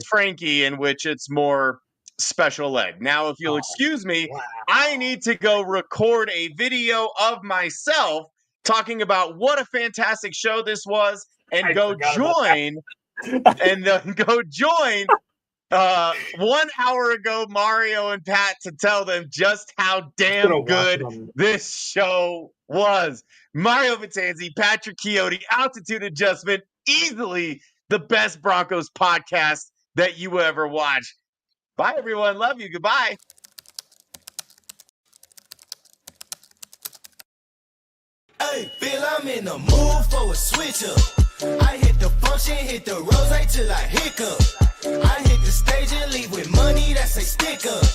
Frankie,
in which it's more special ed. Now, if you'll excuse me, I need to go record a video of myself talking about what a fantastic show this was, and go join 1 hour ago Mario and Pat to tell them just how damn good this show was. Mario Vitanzi, Patrick Chiotti, Altitude Adjustment, easily the best Broncos podcast that you ever watch. Bye, everyone. Love you. Goodbye.
Hey, Bill, I'm in the mood for a switch up. I hit the function, hit the rose till I hiccup. I hit the stage and leave with money that's a sticker.